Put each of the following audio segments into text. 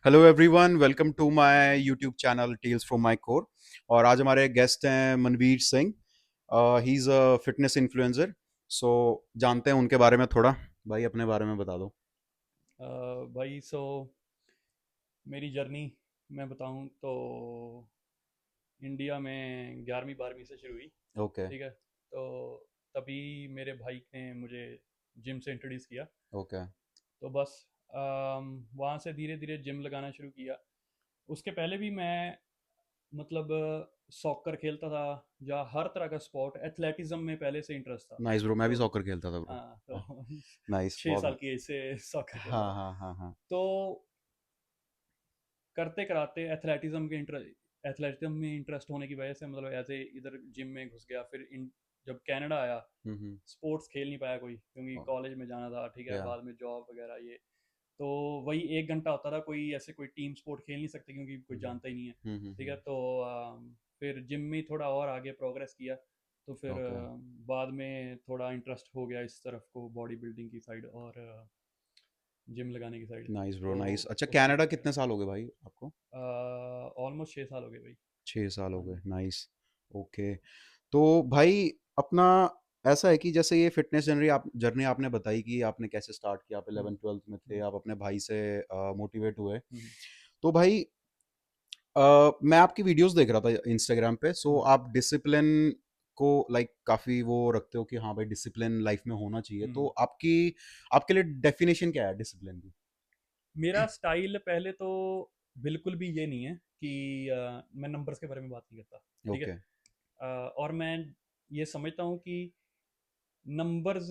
Hello everyone, welcome to my YouTube channel tales from my core. और आज हमारे guest हैं Manveer Singh. He is a fitness influencer. So जानते हैं उनके बारे में थोड़ा। भाई अपने बारे में बता दो। भाई मेरी जर्नी मैं बताऊं तो इंडिया में 11वीं 12वीं से शुरू हुई। ओके। ठीक है। तो तभी मेरे भाई ने मुझे जिम से इंट्रोड्यूस किया। ओके। तो बस वहाँ से धीरे धीरे जिम लगाना शुरू किया। उसके पहले भी मैं मतलब सॉकर खेलता था, या हर तरह का स्पोर्ट, एथलेटिज्म में पहले से इंटरेस्ट था। नाइस ब्रो, मैं भी तो सॉकर खेलता था ब्रो। हाँ, तो नाइस, 6 साल बहुत। की एज से सॉकर खेल हाँ रहा था। हाँ हाँ हाँ। तो करते कराते एथलेटिज्म में इंटरेस्ट होने की वजह से मतलब ऐसे इधर जिम में घुस गया। फिर जब कनाडा आया, हम्म। स्पोर्ट्स खेल नहीं पाया कोई, क्योंकि कॉलेज में जाना था। ठीक है, या। बाद में जॉब वगैरह ये। तो वही 1 घंटा होता था, कोई ऐसे कोई टीम स्पोर्ट खेल नहीं सकते क्योंकि कोई जानता ही नहीं है। ठीक है। तो फिर जिम में थोड़ा और आगे प्रोग्रेस किया। तो फिर ओके। बाद में थोड़ा इंटरेस्ट हो गया इस तरफ को, बॉडी बिल्डिंग की साइड और जिम लगाने की साइड। नाइस ब्रो, तो नाइस। अच्छा, उस कनाडा तरीके से कितने साल हो गए भाई आपको? ऑलमोस्ट 6 साल हो गए भाई। 6 साल हो हाँ गए, जी। नाइस। ओके। तो भाई अपना ऐसा है कि जैसे ये फिटनेस जर्नी जर्नी आपने बताई कि आपने कैसे स्टार्ट किया, आप हम्म, 11th 12th में थे, हम्म, आप अपने भाई से मोटिवेट हुए। हम्म, तो भाई मैं आपकी वीडियोस देख रहा था इंस्टाग्राम पे। सो हम्म, आप डिसिप्लिन को लाइक काफ़ी वो रखते हो कि हाँ भाई डिसिप्लिन लाइफ में होना चाहिए। तो हम्म। आपकी आपके लिए डेफिनेशन क्या है डिसिप्लिन की? मेरा स्टाइल पहले तो बिल्कुल भी ये नहीं है कि मैं नंबर्स के बारे में बात नहीं करता। ठीक है। ओके। और मैं ये समझता हूँ कि नंबर्स,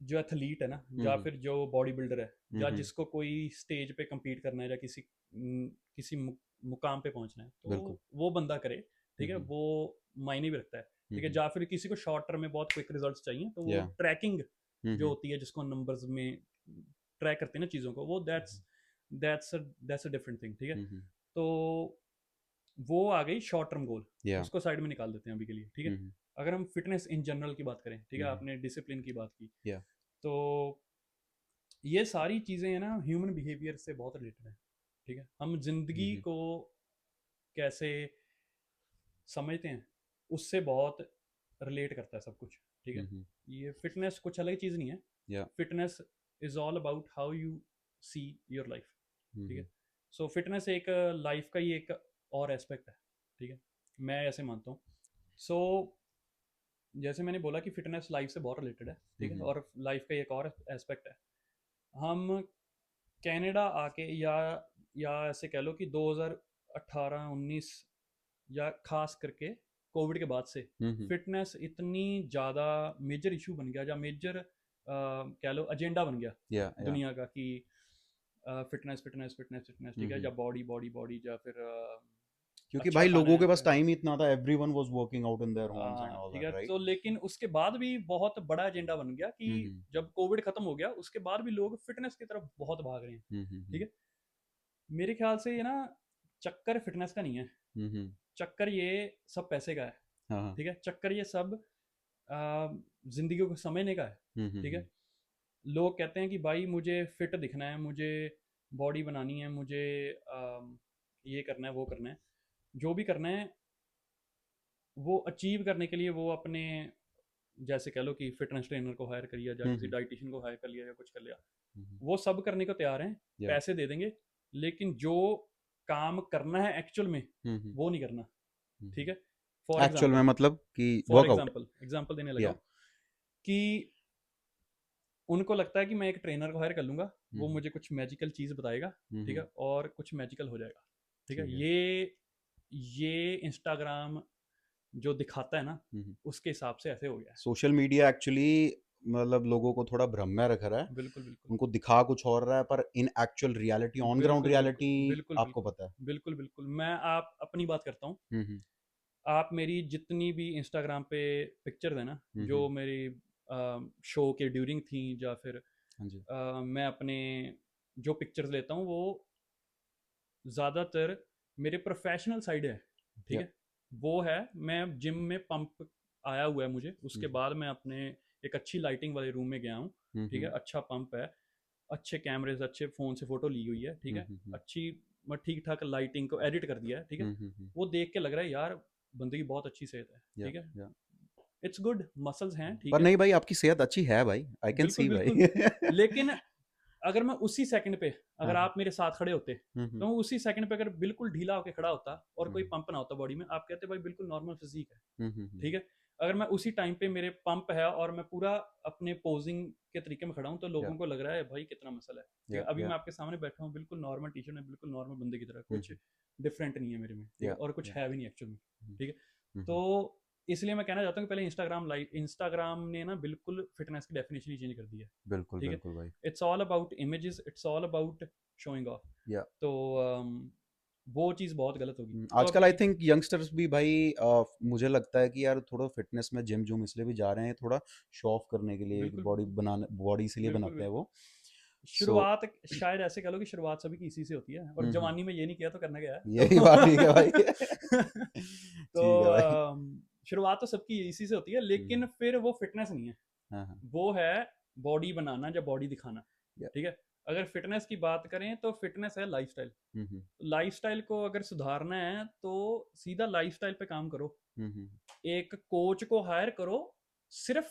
जो एथलीट है ना, या हम्म फिर जो बॉडी बिल्डर है, या हम्म। जिसको कोई स्टेज पे compete करना है, या किसी मुकाम पे पहुंचना है, तो बिल्कुल। वो बंदा करे। ठीक है, हम्म वो मायने भी रखता है। ठीक है। हम्म। या फिर किसी को शॉर्ट टर्म में बहुत क्विक रिजल्ट्स चाहिए, तो वो या। ट्रैकिंग जो हम्म होती है, जिसको नंबर्स में ट्रैक करते हैं ना चीज़ों को, वो that's that's a different thing. ठीक है। हम्म। तो वो आ गई शॉर्ट टर्म गोल। या। उसको साइड में निकाल देते हैं अभी के लिए। ठीक है। हम्म अगर हम फिटनेस इन जनरल की बात करें, ठीक है, हम्म। आपने डिसिप्लिन की बात की, या। तो ये सारी चीज़ें हैं ना, ह्यूमन बिहेवियर से बहुत रिलेटेड है। ठीक है। हम जिंदगी हम्म को कैसे समझते हैं, उससे बहुत रिलेट करता है सब कुछ। ठीक है। हम्म। ये फिटनेस कुछ अलग चीज़ नहीं है। या। Fitness is all about how you see your life. ठीक हम्म है। सो फिटनेस एक लाइफ का ही एक और एस्पेक्ट है। ठीक है, मैं ऐसे मानता हूँ। सो जैसे मैंने बोला कि फिटनेस लाइफ से बहुत रिलेटेड है। ठीक है, हम्म। और लाइफ का एक और एस्पेक्ट है। हम कनाडा आके, या ऐसे कह लो कि 2018-19, या खास करके कोविड के बाद से हम्म। फिटनेस इतनी ज़्यादा मेजर इशू बन गया, या मेजर कह लो एजेंडा बन गया या। दुनिया का, कि फिटनेस फिटनेस फिटनेस फिटनेस। ठीक है, हम्म। या बॉडी बॉडी बॉडी, या फिर क्योंकि अच्छा भाई खाना लोगों के पास है। टाइम ही इतना था, everyone was working out in their homes and all ठीक है। That, right? तो लेकिन उसके बाद भी बहुत बड़ा एजेंडा बन गया कि हम्म जब कोविड खत्म हो गया, उसके बाद भी लोग फिटनेस की तरफ बहुत भाग रहे हैं। ठीक हम्म। है। मेरे ख्याल से ये ना, चक्कर फिटनेस का नहीं है। हम्म। चक्कर ये सब पैसे का है। हाँ हाँ। ठीक है। चक्कर ये सब जिंदगी को समझने का है। ठीक है। हम्म। लोग कहते हैं कि भाई मुझे फिट दिखना है, मुझे बॉडी बनानी है, मुझे ये करना है, वो करना है, जो भी करना है, वो अचीव करने के लिए वो अपने, जैसे कह लो कि फिटनेस ट्रेनर को हायर कर लिया, या किसी हम्म। डाइटिशियन को हायर कर लिया, या कुछ कर लिया, हम्म। वो सब करने को तैयार हैं। या। पैसे दे देंगे, लेकिन जो काम करना है एक्चुअल में, हम्म। वो नहीं करना। ठीक है। फॉर एक्चुअल में एग्जाम्पल, मतलब कि फॉर वर्कआउट। एग्जाम्पल एग्जाम्पल देने लगा या। हूँ कि उनको लगता है कि मैं एक ट्रेनर को हायर कर लूंगा, वो हम्म मुझे कुछ मैजिकल चीज़ बताएगा। ठीक हम्म। है, और कुछ मैजिकल हो जाएगा। ठीक है। ठीक है। ये इंस्टाग्राम जो दिखाता है ना, हम्म। उसके हिसाब से ऐसे हो गया है। सोशल मीडिया एक्चुअली मतलब लोगों को थोड़ा भ्रम में रख रहा है। बिल्कुल बिल्कुल उनको दिखा कुछ और रहा है, पर इन एक्चुअल रियलिटी, ऑन ग्राउंड बिल्कुल बिल्कुल रियलिटी बिल्कुल आपको बिल्कुल पता है। बिल्कुल बिल्कुल। मैं आप अपनी बात करता हूँ। हम्म आप मेरी जितनी भी इंस्टाग्राम पे पिक्चर है ना, जो हम्म। मेरी शो के ड्यूरिंग थी, या फिर हाँ जी। मैं अपने जो पिक्चर्स लेता हूँ, वो ज़्यादातर मेरे प्रोफेशनल साइड है। ठीक या। है। वो है, मैं जिम में पंप आया हुआ है मुझे, उसके हम्म बाद मैं अपने एक अच्छी लाइटिंग वाले रूम में गया हूँ। ठीक है। हम्म अच्छा पंप है, अच्छे कैमरे से, अच्छे फ़ोन से फ़ोटो ली हुई है। ठीक है। हम्म। अच्छी मैं ठीक ठाक लाइटिंग को एडिट कर दिया है, ठीक है, वो देख के लग रहा है यार बंदे की बहुत अच्छी सेहत है, या ठीक है, या इट्स गुड, मसल्स हैं, ठीक पर है, नहीं भाई, आपकी सेहत अच्छी है भाई, आई कैन बिल्कुल सी बिल्कुल। भाई। लेकिन अगर मैं उसी सेकंड पे, हाँ अगर हाँ। आप मेरे साथ खड़े होते, हम्म तो मैं उसी सेकंड पे अगर बिल्कुल ढीला होकर खड़ा होता और कोई हम्म पंप ना होता बॉडी में, आप कहते भाई बिल्कुल नॉर्मल फिजिक है, हम्म। ठीक है। अगर मैं उसी टाइम पे मेरे पंप है और मैं पूरा अपने पोजिंग के तरीके में खड़ा हूँ, तो या लोगों को लग रहा है भाई कितना मसल है, ठीक या है। अभी या मैं आपके सामने बैठा हूँ बिल्कुल नॉर्मल टी शर्ट में, बिल्कुल नॉर्मल बंदे की तरह, कुछ हम्म डिफरेंट नहीं है मेरे में, ठीक है, या और कुछ या है भी नहीं एक्चुअल में, ठीक है। तो हम्म। इसलिए मैं कहना चाहता हूँ कि पहले इंस्टाग्राम ने ना बिल्कुल फिटनेस की डेफिनेशन ही चेंज कर दी है, बिल्कुल ठीक है। बिल्कुल भाई। It's all about images, it's all about showing off. या तो वो चीज़ बहुत गलत होगी। तो आजकल अभी आई थिंक यंगस्टर्स भी भाई, मुझे लगता है कि यार थोड़ा फिटनेस में जिम जुम इसलिए भी जा रहे हैं, थोड़ा शो ऑफ करने के लिए, बिल्कुल बॉडी बनाने, बॉडी इसलिए बिल्कुल बनाते हैं बिल्कुल वो। सो शुरुआत शायद ऐसे कह लो कि शुरुआत सभी की इसी से होती है, और हम्म। जवानी में ये नहीं किया तो करना क्या है, यही बात ठीक है भाई। तो ठीक है भाई। शुरुआत तो सबकी इसी से होती है, लेकिन हम्म, फिर वो फिटनेस नहीं है, हाँ हाँ। वो है बॉडी बनाना या बॉडी दिखाना, या ठीक है। अगर फिटनेस की बात करें तो फिटनेस है लाइफस्टाइल। हम्म लाइफस्टाइल को अगर सुधारना है तो सीधा लाइफस्टाइल पे काम करो, हम्म एक कोच को हायर करो सिर्फ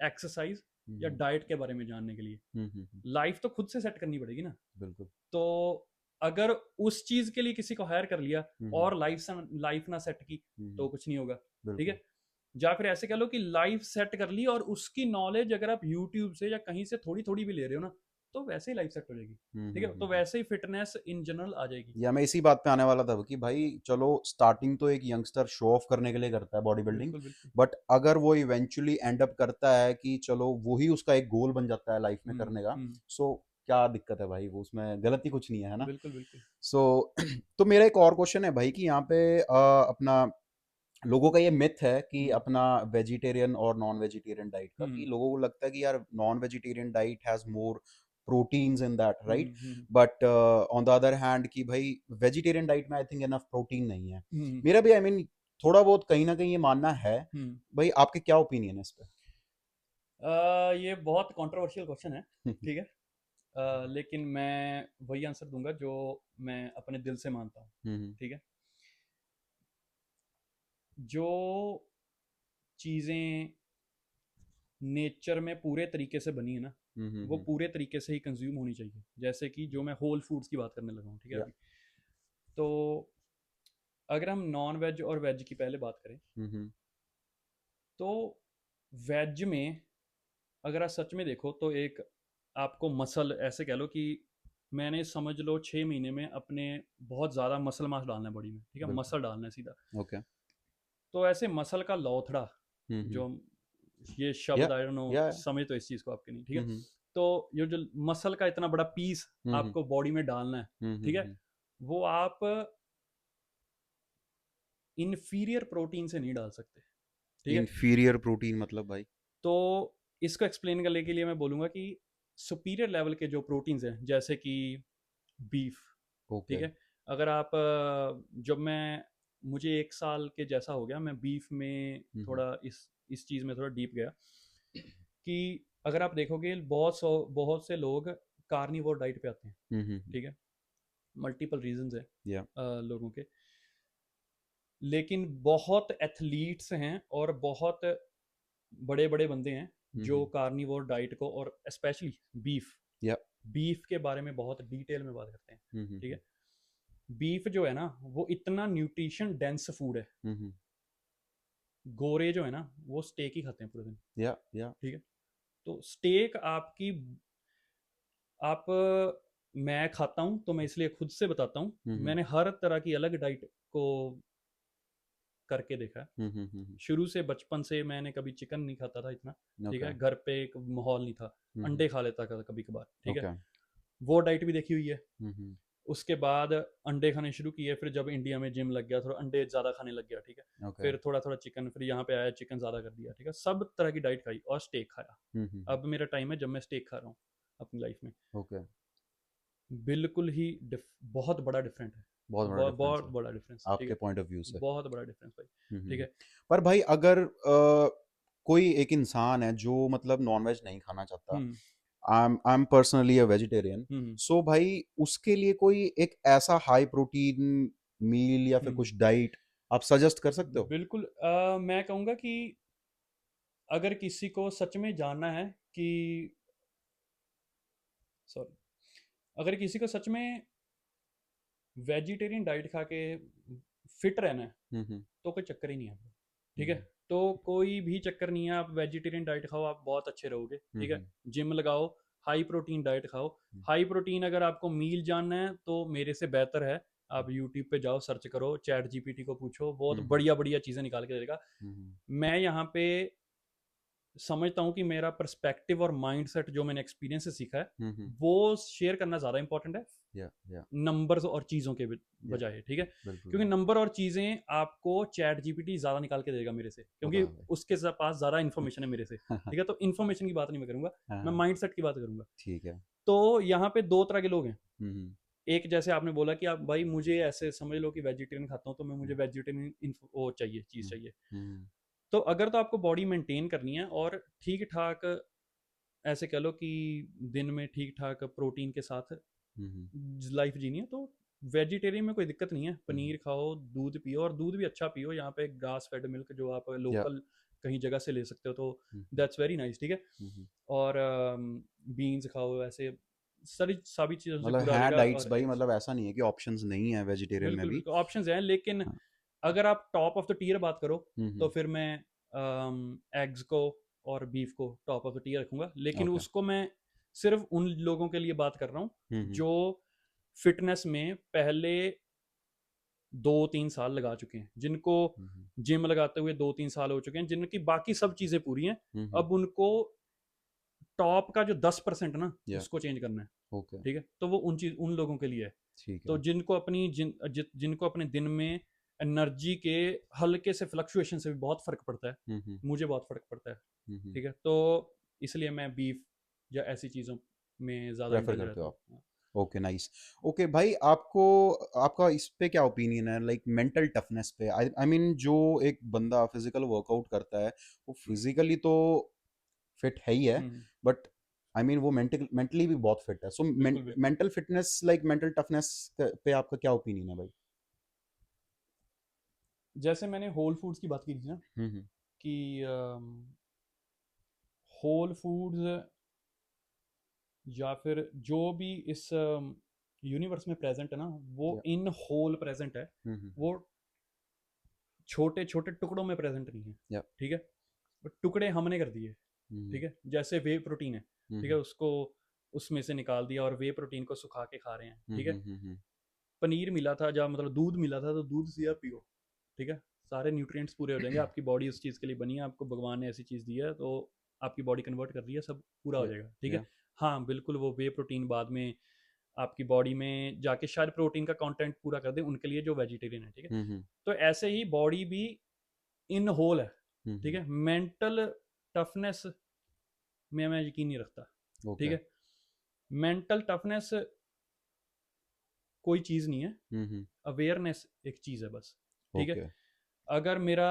एक्सरसाइज या हम्म डाइट के बारे में जानने के लिए। हम्म। लाइफ तो खुद से सेट करनी पड़ेगी ना। बिल्कुल। तो अगर उस चीज के लिए किसी को हायर कर लिया हम्म और लाइफ ना सेट की, तो हम्म। कुछ नहीं होगा, ठीक बिल्कुल। है। या फिर ऐसे कह लो कि लाइफ सेट कर ली और उसकी नॉलेज अगर आप यूट्यूब से या कहीं से थोड़ी थोड़ी भी ले रहे हो ना, तो वैसे ही लाइफ सेट हो जाएगी, ठीक है, तो हम्म। वैसे ही फिटनेस इन जनरल आ जाएगी। या मैं इसी बात पे आने वाला था कि भाई चलो, स्टार्टिंग तो एक यंगस्टर शो ऑफ करने के लिए करता है बॉडी बिल्डिंग, बिल्कुल बिल्कुल। बट अगर वो इवेंचुअली एंड अप करता है कि चलो वही उसका एक गोल बन जाता है लाइफ में करने का, हम्म। सो क्या दिक्कत है भाई, वो उसमें गलती कुछ नहीं है ना। बिल्कुल बिल्कुल। सो तो मेरा एक और क्वेश्चन है भाई कि यहाँ पे अपना लोगों का ये मिथ है कि हम्म अपना वेजिटेरियन और नॉन वेजिटेरियन डाइट का, कि हम्म लोगों को लगता है कि यार non vegetarian diet has more proteins in that, right? Hmm but on the other hand कि भाई वेजिटेरियन डाइट में आई थिंक इनफ प्रोटीन नहीं है। हम्म मेरा भी आई मीन थोड़ा बहुत कहीं ना कहीं ये मानना है। हम्म। भाई आपके क्या ओपिनियन है इस ये बहुत कंट्रोवर्शियल क्वेश्चन है, पे? ठीक है। लेकिन मैं वही आंसर दूंगा जो मैं अपने दिल से मानता हूँ, हम्म ठीक है। जो चीज़ें नेचर में पूरे तरीके से बनी है ना, वो हम्म। पूरे तरीके से ही कंज्यूम होनी चाहिए। जैसे कि जो मैं होल फूड्स की बात करने लगा हूँ, ठीक है या अभी। तो अगर हम नॉन वेज और वेज की पहले बात करें, हम्म तो वेज में अगर आप सच में देखो तो एक आपको मसल, ऐसे कह लो कि मैंने समझ लो 6 महीने में अपने बहुत ज़्यादा मसल मास डालना है बॉडी में, ठीक है, बिल्कुल। मसल डालना है सीधा। ओके। तो ऐसे मसल का लौथड़ा, हम्म। जो ये या शब्द आई डोंट नो या समझ तो इस चीज़ को आपके नहीं, ठीक है। हम्म तो ये जो मसल का इतना बड़ा पीस हम्म आपको बॉडी में डालना है, ठीक है, हम्म। वो आप इन्फीरियर प्रोटीन से नहीं डाल सकते, ठीक है। इंफीरियर प्रोटीन मतलब भाई? तो इसको एक्सप्लेन करने के लिए मैं बोलूँगा कि सुपीरियर लेवल के जो प्रोटीन्स हैं, जैसे कि बीफ, ओके। ठीक है। अगर आप जब मैं मुझे 1 साल के जैसा हो गया, मैं बीफ में हम्म थोड़ा इस चीज़ में थोड़ा डीप गया, कि अगर आप देखोगे बहुत से लोग कार्निवोर डाइट पे आते हैं, हम्म। ठीक है। मल्टीपल रीजंस है या लोगों के, लेकिन बहुत एथलीट्स हैं और बहुत बड़े बड़े बंदे हैं जो हम्म। कार्निवोर डाइट को, और स्पेशली बीफ या बीफ के बारे में बहुत डिटेल में बात करते हैं, ठीक हम्म है। बीफ जो है ना वो इतना न्यूट्रिशन डेंस फूड है। हम्म। गोरे जो है ना वो स्टेक ही खाते हैं पूरे दिन, या ठीक है। तो स्टेक आपकी, आप मैं खाता हूँ तो मैं इसलिए खुद से बताता हूँ, हम्म मैंने हर तरह की अलग डाइट को करके देखा है। शुरू से बचपन से मैंने कभी चिकन नहीं खाता था इतना, ठीक ओके। है, घर पे एक माहौल नहीं था, अंडे खा लेता था कभी कभार, ठीक है। ओके। वो डाइट भी देखी हुई है। हम्म। उसके बाद अंडे खाने शुरू किए, फिर जब इंडिया में जिम लग गया थोड़ा अंडे ज़्यादा खाने लग गया, ठीक है। ओके। फिर थोड़ा थोड़ा चिकन, फिर यहाँ पे आया चिकन ज़्यादा कर दिया, ठीक है, सब तरह की डाइट खाई और स्टेक खाया। अब मेरा टाइम है जब मैं स्टेक खा रहा हूँ अपनी लाइफ में। ओके। बिल्कुल ही बहुत बड़ा डिफरेंट है, बहुत बड़ा डिफरेंस बहुत है बड़ा डिफरेंस, ठीक आपके है, पॉइंट ऑफ व्यू से। बहुत बड़ा डिफरेंस भाई, ठीक है। पर भाई अगर कोई एक इंसान है जो मतलब नॉनवेज नहीं खाना चाहता, hmm I am personally a vegetarian, hmm so भाई उसके लिए कोई एक ऐसा हाई प्रोटीन मील या फिर हम्म कुछ डाइट आप सजेस्ट कर सकते हो? बिल्कुल। मैं कहूँगा कि अगर किसी को सच में जानना है कि, सॉरी, अगर किसी को सच में वेजिटेरियन डाइट खा के फिट रहना है, हम्म। तो कोई चक्कर ही नहीं है, ठीक है। हम्म। तो कोई भी चक्कर नहीं है, आप वेजिटेरियन डाइट खाओ, आप बहुत अच्छे रहोगे, ठीक है। हम्म। जिम लगाओ, हाई प्रोटीन डाइट खाओ। हाई प्रोटीन अगर आपको मील जानना है तो मेरे से बेहतर है, आप यूट्यूब पे जाओ, सर्च करो, चैट जीपीटी को पूछो, बहुत हम्म। बढ़िया बढ़िया चीज़ें निकाल के देगा। हम्म। मैं यहाँ पे समझता हूँ कि मेरा पर्सपेक्टिव और माइंडसेट जो मैंने एक्सपीरियंस से सीखा है, हम्म। वो शेयर करना ज़्यादा इंपॉर्टेंट है या नंबर्स और चीज़ों के या बजाय, ठीक है। बिल्कुल क्योंकि भाई। नंबर और चीज़ें आपको चैट जीपीटी ज़्यादा निकाल के देगा मेरे से, होता क्योंकि है भाई। उसके पास ज़्यादा इन्फॉर्मेशन है मेरे से, हाँ ठीक है। तो इन्फॉर्मेशन की बात नहीं मैं करूँगा, मैं हाँ, माइंडसेट की बात करूँगा। ठीक है। तो यहाँ पे दो तरह के लोग हैं। हम्म। एक, जैसे आपने बोला कि आप भाई मुझे ऐसे समझ लो कि वेजिटेरियन खाता हूँ, तो मैं मुझे वेजिटेरियन वो चाहिए, चीज़ हम्म। चाहिए। हम्म। तो अगर तो आपको बॉडी मेंटेन करनी है और ठीक ठाक, ऐसे कह लो कि दिन में ठीक ठाक प्रोटीन के साथ हम्म। लाइफ जीनी है, तो वेजिटेरियन में कोई दिक्कत नहीं है। हम्म। पनीर खाओ, दूध पियो, और दूध भी अच्छा पियो। यहाँ पे ग्रास फेड मिल्क जो आप या लोकल कहीं जगह से ले सकते हो, तो हम्म। दैट्स वेरी नाइस, ठीक है। हम्म। और बीन्स खाओ, ऐसे सारी सभी चीज़ों से मतलब पूरा हो है जाएगा, डाइट्स और भाई, एग्स। मतलब ऐसा नहीं है कि ऑप्शंस नहीं है वेजिटेरियन में बिल्कुल भी। बिल्कुल ऑप्शंस हैं, लेकिन हाँ। अगर आप टॉप ऑफ द टीयर बात करो, तो हम्म। फिर मैं एग्स को और बीफ को टॉप ऑफ द टीयर रखूंगा, लेकिन ओके। उसको मैं सिर्फ उन लोगों के लिए बात कर रहा हूँ हम्म। जो फिटनेस में पहले 2-3 साल लगा चुके हैं, जिनको हम्म। जिम लगाते हुए 2-3 साल हो चुके हैं, जिनकी बाकी सब चीज़ें पूरी हैं। हम्म। अब उनको टॉप का जो 10% ना, या उसको चेंज करना है, ओके। ठीक है। तो वो उन लोगों के लिए है। ठीक तो है। जिनको अपने दिन में एनर्जी के हल्के से फ्लक्चुएशन से भी बहुत फर्क पड़ता है, हम्म। मुझे बहुत फर्क पड़ता है, हम्म। ठीक है। तो इसलिए मैं बीफ या ऐसी चीज़ों में ज़्यादा प्रेफर इंडल्ज करते रहता हो हूँ। आप? Okay, nice. ओके भाई, आपको आपका इस पे क्या ओपिनियन है, लाइक मेंटल टफनेस पे? आई मीन जो एक बंदा फिजिकल वर्कआउट करता है, वो फिजिकली तो फिट है ही है, हम्म, बट आई मीन वो मेंटली भी बहुत फिट है। सो बिल्कुल बिल्कुल। Mental fitness, like mental toughness पे आपका क्या ओपिनियन है भाई? जैसे मैंने होल फूड्स की बात की थी ना, हम्म। कि होल फूड्स या फिर जो भी इस यूनिवर्स में प्रेजेंट है ना, वो या इन होल प्रेजेंट है। हम्म। वो छोटे छोटे टुकड़ों में प्रेजेंट नहीं है, या ठीक है। बट टुकड़े हमने कर दिए, हम्म। ठीक है। जैसे वे प्रोटीन है, ठीक है, हम्म। उसको उसमें से निकाल दिया और वे प्रोटीन को सुखा के खा रहे हैं, ठीक है। हम्म। पनीर मिला था, या मतलब दूध मिला था, तो दूध से आप पियो, ठीक है। सारे न्यूट्रिएंट्स पूरे हो जाएंगे, आपकी बॉडी उस चीज़ के लिए बनी है, आपको भगवान ने ऐसी चीज़ दी है, तो आपकी बॉडी कन्वर्ट कर रही है, सब पूरा हो या जाएगा, ठीक है। या हाँ बिल्कुल, वो वे प्रोटीन बाद में आपकी बॉडी में जाके शायद प्रोटीन का कंटेंट पूरा कर दे, उनके लिए जो वेजिटेरियन है, ठीक है। हम्म। तो ऐसे ही बॉडी भी इन होल है, ठीक हम्म। है। मेंटल टफनेस में मैं यकीन नहीं रखता, ठीक ओके। है। मेंटल टफनेस कोई चीज़ नहीं है, हम्म। अवेयरनेस एक चीज़ है बस, ठीक है। ओके। अगर मेरा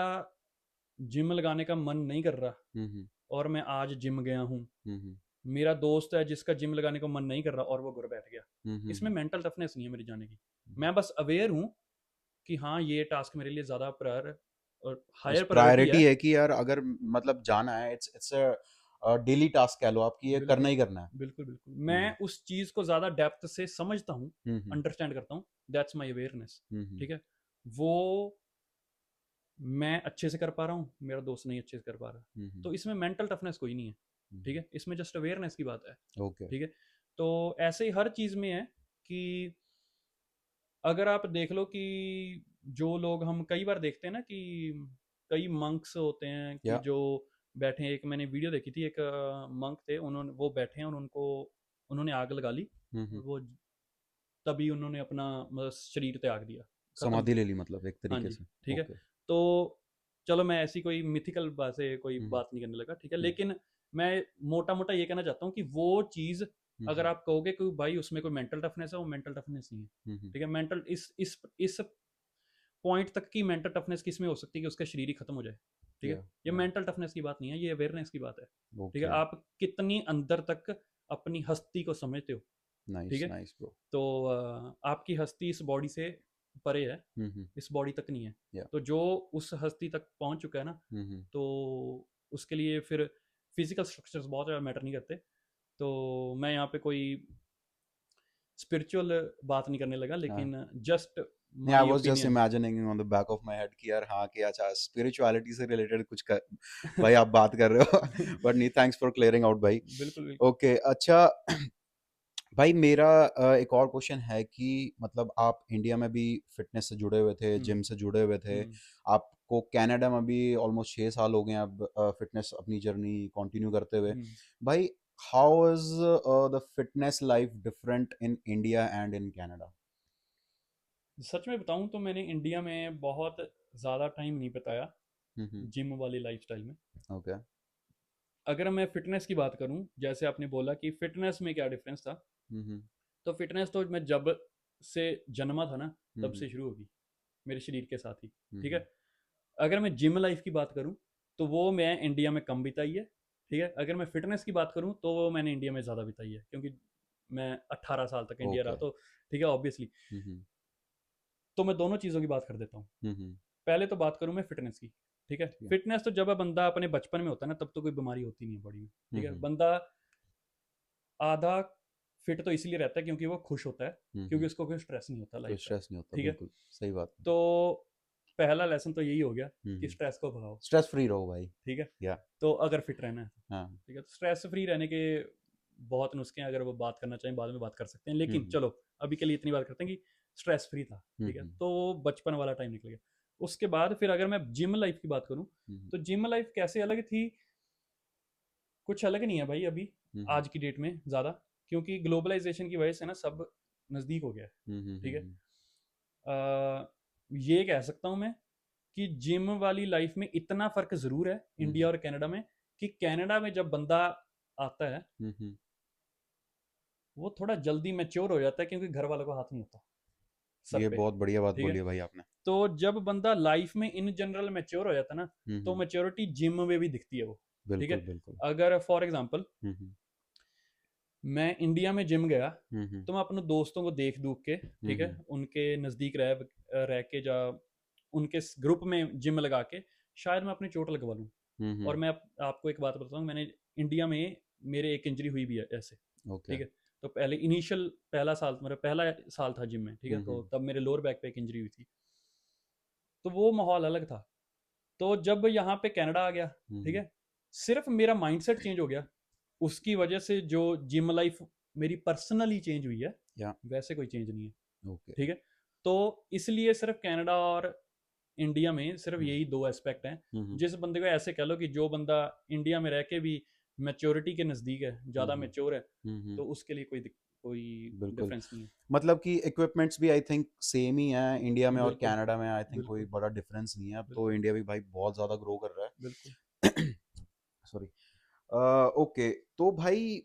जिम लगाने का मन नहीं कर रहा हम्म। और मैं आज जिम गया हूँ, हम्म। मेरा दोस्त है जिसका जिम लगाने का मन नहीं कर रहा और वो घर बैठ गया, इसमें हम्म। मेंटल टफनेस नहीं है मेरी जाने की। मैं बस अवेयर हूँ कि हाँ, ये टास्क मेरे लिए ज़्यादा प्रायर और बस हायर प्रायोरिटी प्रायोरिटी है। है कि यार अगर मतलब जाना है, it's it's a daily task कह लो आपकी, ये करना बिल्कुल ही करना है। बिल्कुल बिल्कुल, हम्म। मैं उस चीज़ को ज़्यादा डेप्थ से समझता हूँ, हम्म। अंडरस्टैंड करता हूँ, दैट्स माई अवेयरनेस, हम्म। ठीक है। वो मैं अच्छे से कर पा रहा हूँ, मेरा दोस्त नहीं अच्छे से कर पा रहा, हम्म। तो इसमें मेंटल टफनेस कोई नहीं है, ठीक है। इसमें जस्ट अवेयरनेस की बात है, ओके। ठीक है। तो ऐसे ही हर चीज़ में है कि अगर आप देख लो कि जो लोग हम कई बार देखते हैं ना, कि कई मंक्स होते हैं कि या जो बैठे हैं, एक मैंने वीडियो देखी थी, एक मंक थे, उन्होंने वो बैठे हैं और उन्होंने आग लगा ली, और हम्म। वो तभी उन्होंने अपना मतलब शरीर त्याग दिया, खत्म समाधि किया। ले ली मतलब एक हाँ तरीके जी, से। ठीक है। ओके। तो चलो, मैं ऐसी कोई मिथिकल बात से कोई हम्म। बात नहीं करने लगा, ठीक है। हम्म। लेकिन मैं मोटा मोटा ये कहना चाहता हूँ कि वो चीज़, अगर हम्म। आप कहोगे कि भाई उसमें कोई मेंटल टफनेस है, वो मेंटल टफनेस नहीं है, हम्म। ठीक है। मेंटल इस पॉइंट तक की मेंटल टफनेस किस में हो सकती है कि उसका शरीर ही खत्म हो जाए, ठीक है। या ये या मेंटल टफनेस की बात नहीं है, ये अवेयरनेस की बात है, ठीक है। ओके। आप कितनी अंदर तक अपनी हस्ती को समझते हो, ठीक नाइस है? Nice bro. तो आपकी हस्ती इस बॉडी से परे है, हम्म। इस बॉडी तक नहीं है। या। तो जो उस हस्ती तक पहुंच चुका है ना, हम्म। तो उसके लिए फिर फिजिकल स्ट्रक्चर्स बहुत ज़्यादा मैटर नहीं करते। तो मैं यहाँ पे कोई स्पिरिचुअल बात नहीं करने लगा, हाँ। लेकिन जस्ट नहीं, I my was just opinion. Imagining on the back of my head कि यार हाँ कि अच्छा स्पिरिचुअलिटी से रिलेटेड कुछ कर, भाई आप बात कर रहे हो। बट नहीं, थैंक्स फॉर क्लियरिंग आउट भाई। बिल्कुल बिल्कुल। ओके अच्छा। भाई मेरा एक और क्वेश्चन है कि मतलब आप इंडिया में भी फिटनेस से जुड़े हुए थे, हम्म जिम से जुड़े हुए थे, हम्म आपको कनाडा में भी ऑलमोस्ट 6 साल हो गए हैं अब फिटनेस अपनी जर्नी कंटिन्यू करते हुए। हम्म। भाई how is the fitness life different in India and in Canada? सच में बताऊं तो मैंने इंडिया में बहुत ज़्यादा टाइम नहीं बिताया हम्म। जिम वाली लाइफस्टाइल में। ओके। अगर मैं फिटनेस की बात करूं, जैसे आपने बोला कि फिटनेस में क्या डिफरेंस था, हम्म। तो फिटनेस तो मैं जब से जन्मा था ना, तब हम्म। से शुरू होगी मेरे शरीर के साथ ही, ठीक हम्म। है? अगर मैं जिम लाइफ की बात करूं, तो वो मैं इंडिया में कम बिताई है, ठीक है? अगर मैं फिटनेस की बात करूं, तो वो मैंने इंडिया में ज़्यादा बिताई है, क्योंकि मैं 18 साल तक इंडिया रहा, ओके। तो ठीक है, ऑब्वियसली। हम्म। तो मैं दोनों चीज़ों की बात कर देता हूँ। हम्म। पहले तो बात करूँ मैं फिटनेस की, ठीक है? ठीक है। फिटनेस तो जब बंदा अपने बचपन में होता है ना, तब तो कोई बीमारी होती नहीं है बॉडी में, ठीक है? हम्म। बंदा आधा फिट तो इसलिए रहता है क्योंकि वो खुश होता है, क्योंकि हम्म। उसको कोई स्ट्रेस नहीं होता कोई लाइफ का, स्ट्रेस नहीं होता, ठीक है? बिल्कुल सही बात है। तो पहला लेसन तो यही हो गया कि हम्म। स्ट्रेस को भगाओ, स्ट्रेस फ्री रहो भाई। ठीक है? या। तो अगर फिट रहना है, हाँ। ठीक है, तो स्ट्रेस फ्री रहने के बहुत नुस्खे हैं, अगर वो बात करना चाहें बाद में बात कर सकते हैं, लेकिन हम्म। चलो अभी के लिए इतनी बात करते हैं कि स्ट्रेस फ्री था, ठीक है? हम्म। तो बचपन वाला टाइम निकल गया। उसके बाद फिर अगर मैं जिम लाइफ की बात करूँ, हम्म। तो जिम लाइफ कैसे अलग थी? कुछ अलग नहीं है भाई अभी, हम्म। आज की डेट में ज़्यादा, क्योंकि ग्लोबलाइजेशन की वजह से ना सब नज़दीक हो गया है, ठीक है? हम्म। ये कह सकता हूँ मैं कि जिम वाली लाइफ में इतना फ़र्क ज़रूर है इंडिया हम्म। और कनाडा में, कि कनाडा में जब बंदा आता है, हम्म। वो थोड़ा जल्दी मैच्योर हो जाता है, क्योंकि घर वालों का हाथ नहीं होता सर ये पे, बहुत बढ़िया बात ठीक है? बोली है भाई आपने। तो जब बंदा लाइफ में इन जनरल मैच्योर हो जाता है ना, तो हम्म। मैच्योरिटी जिम में भी दिखती है वो, ठीक बिल्कुल है? बिल्कुल। अगर फॉर एग्जांपल हम्म। मैं इंडिया में जिम गया, हम्म। तो मैं अपने दोस्तों को देख दूख के, ठीक है, हम्म। उनके नज़दीक रह के, जा उनके ग्रुप में जिम लगा के शायद मैं अपनी चोट लगवा लूँ। और हम्म। मैं आपको एक बात बताता हूँ, मैंने इंडिया में मेरे एक इंजरी हुई भी है ऐसे, ओके। ठीक है? तो पहले इनिशियल पहला साल, मेरा पहला साल था जिम में, ठीक है? तो हम्म। तब मेरे लोअर बैक पे एक इंजरी हुई थी, तो वो माहौल अलग था। तो जब यहाँ पे कनाडा आ गया, ठीक हम्म। है, सिर्फ मेरा माइंडसेट चेंज हो गया, उसकी वजह से जो जिम लाइफ मेरी पर्सनली चेंज हुई है, या। वैसे कोई चेंज नहीं है, ओके। ठीक है? तो इसलिए सिर्फ कनाडा और इंडिया में सिर्फ हम्म। यही दो एस्पेक्ट हैं। हम्म। जिस बंदे को ऐसे कह लो कि जो बंदा इंडिया में रह के भी मैच्योरिटी के नज़दीक है, ज़्यादा हम्म। मैच्योर है, हम्म। तो उसके लिए कोई बिल्कुल। डिफरेंस नहीं है। मतलब कि इक्विपमेंट्स भी आई थिंक सेम ही हैं इंडिया में और बिल्कुल कनाडा में, आई थिंक कोई बिल्कुल बड़ा डिफरेंस नहीं है। अब तो बिल्कुल इंडिया भी भाई बहुत ज़्यादा ग्रो कर रहा बिल्कुल। है। सॉरी। ओके। तो भाई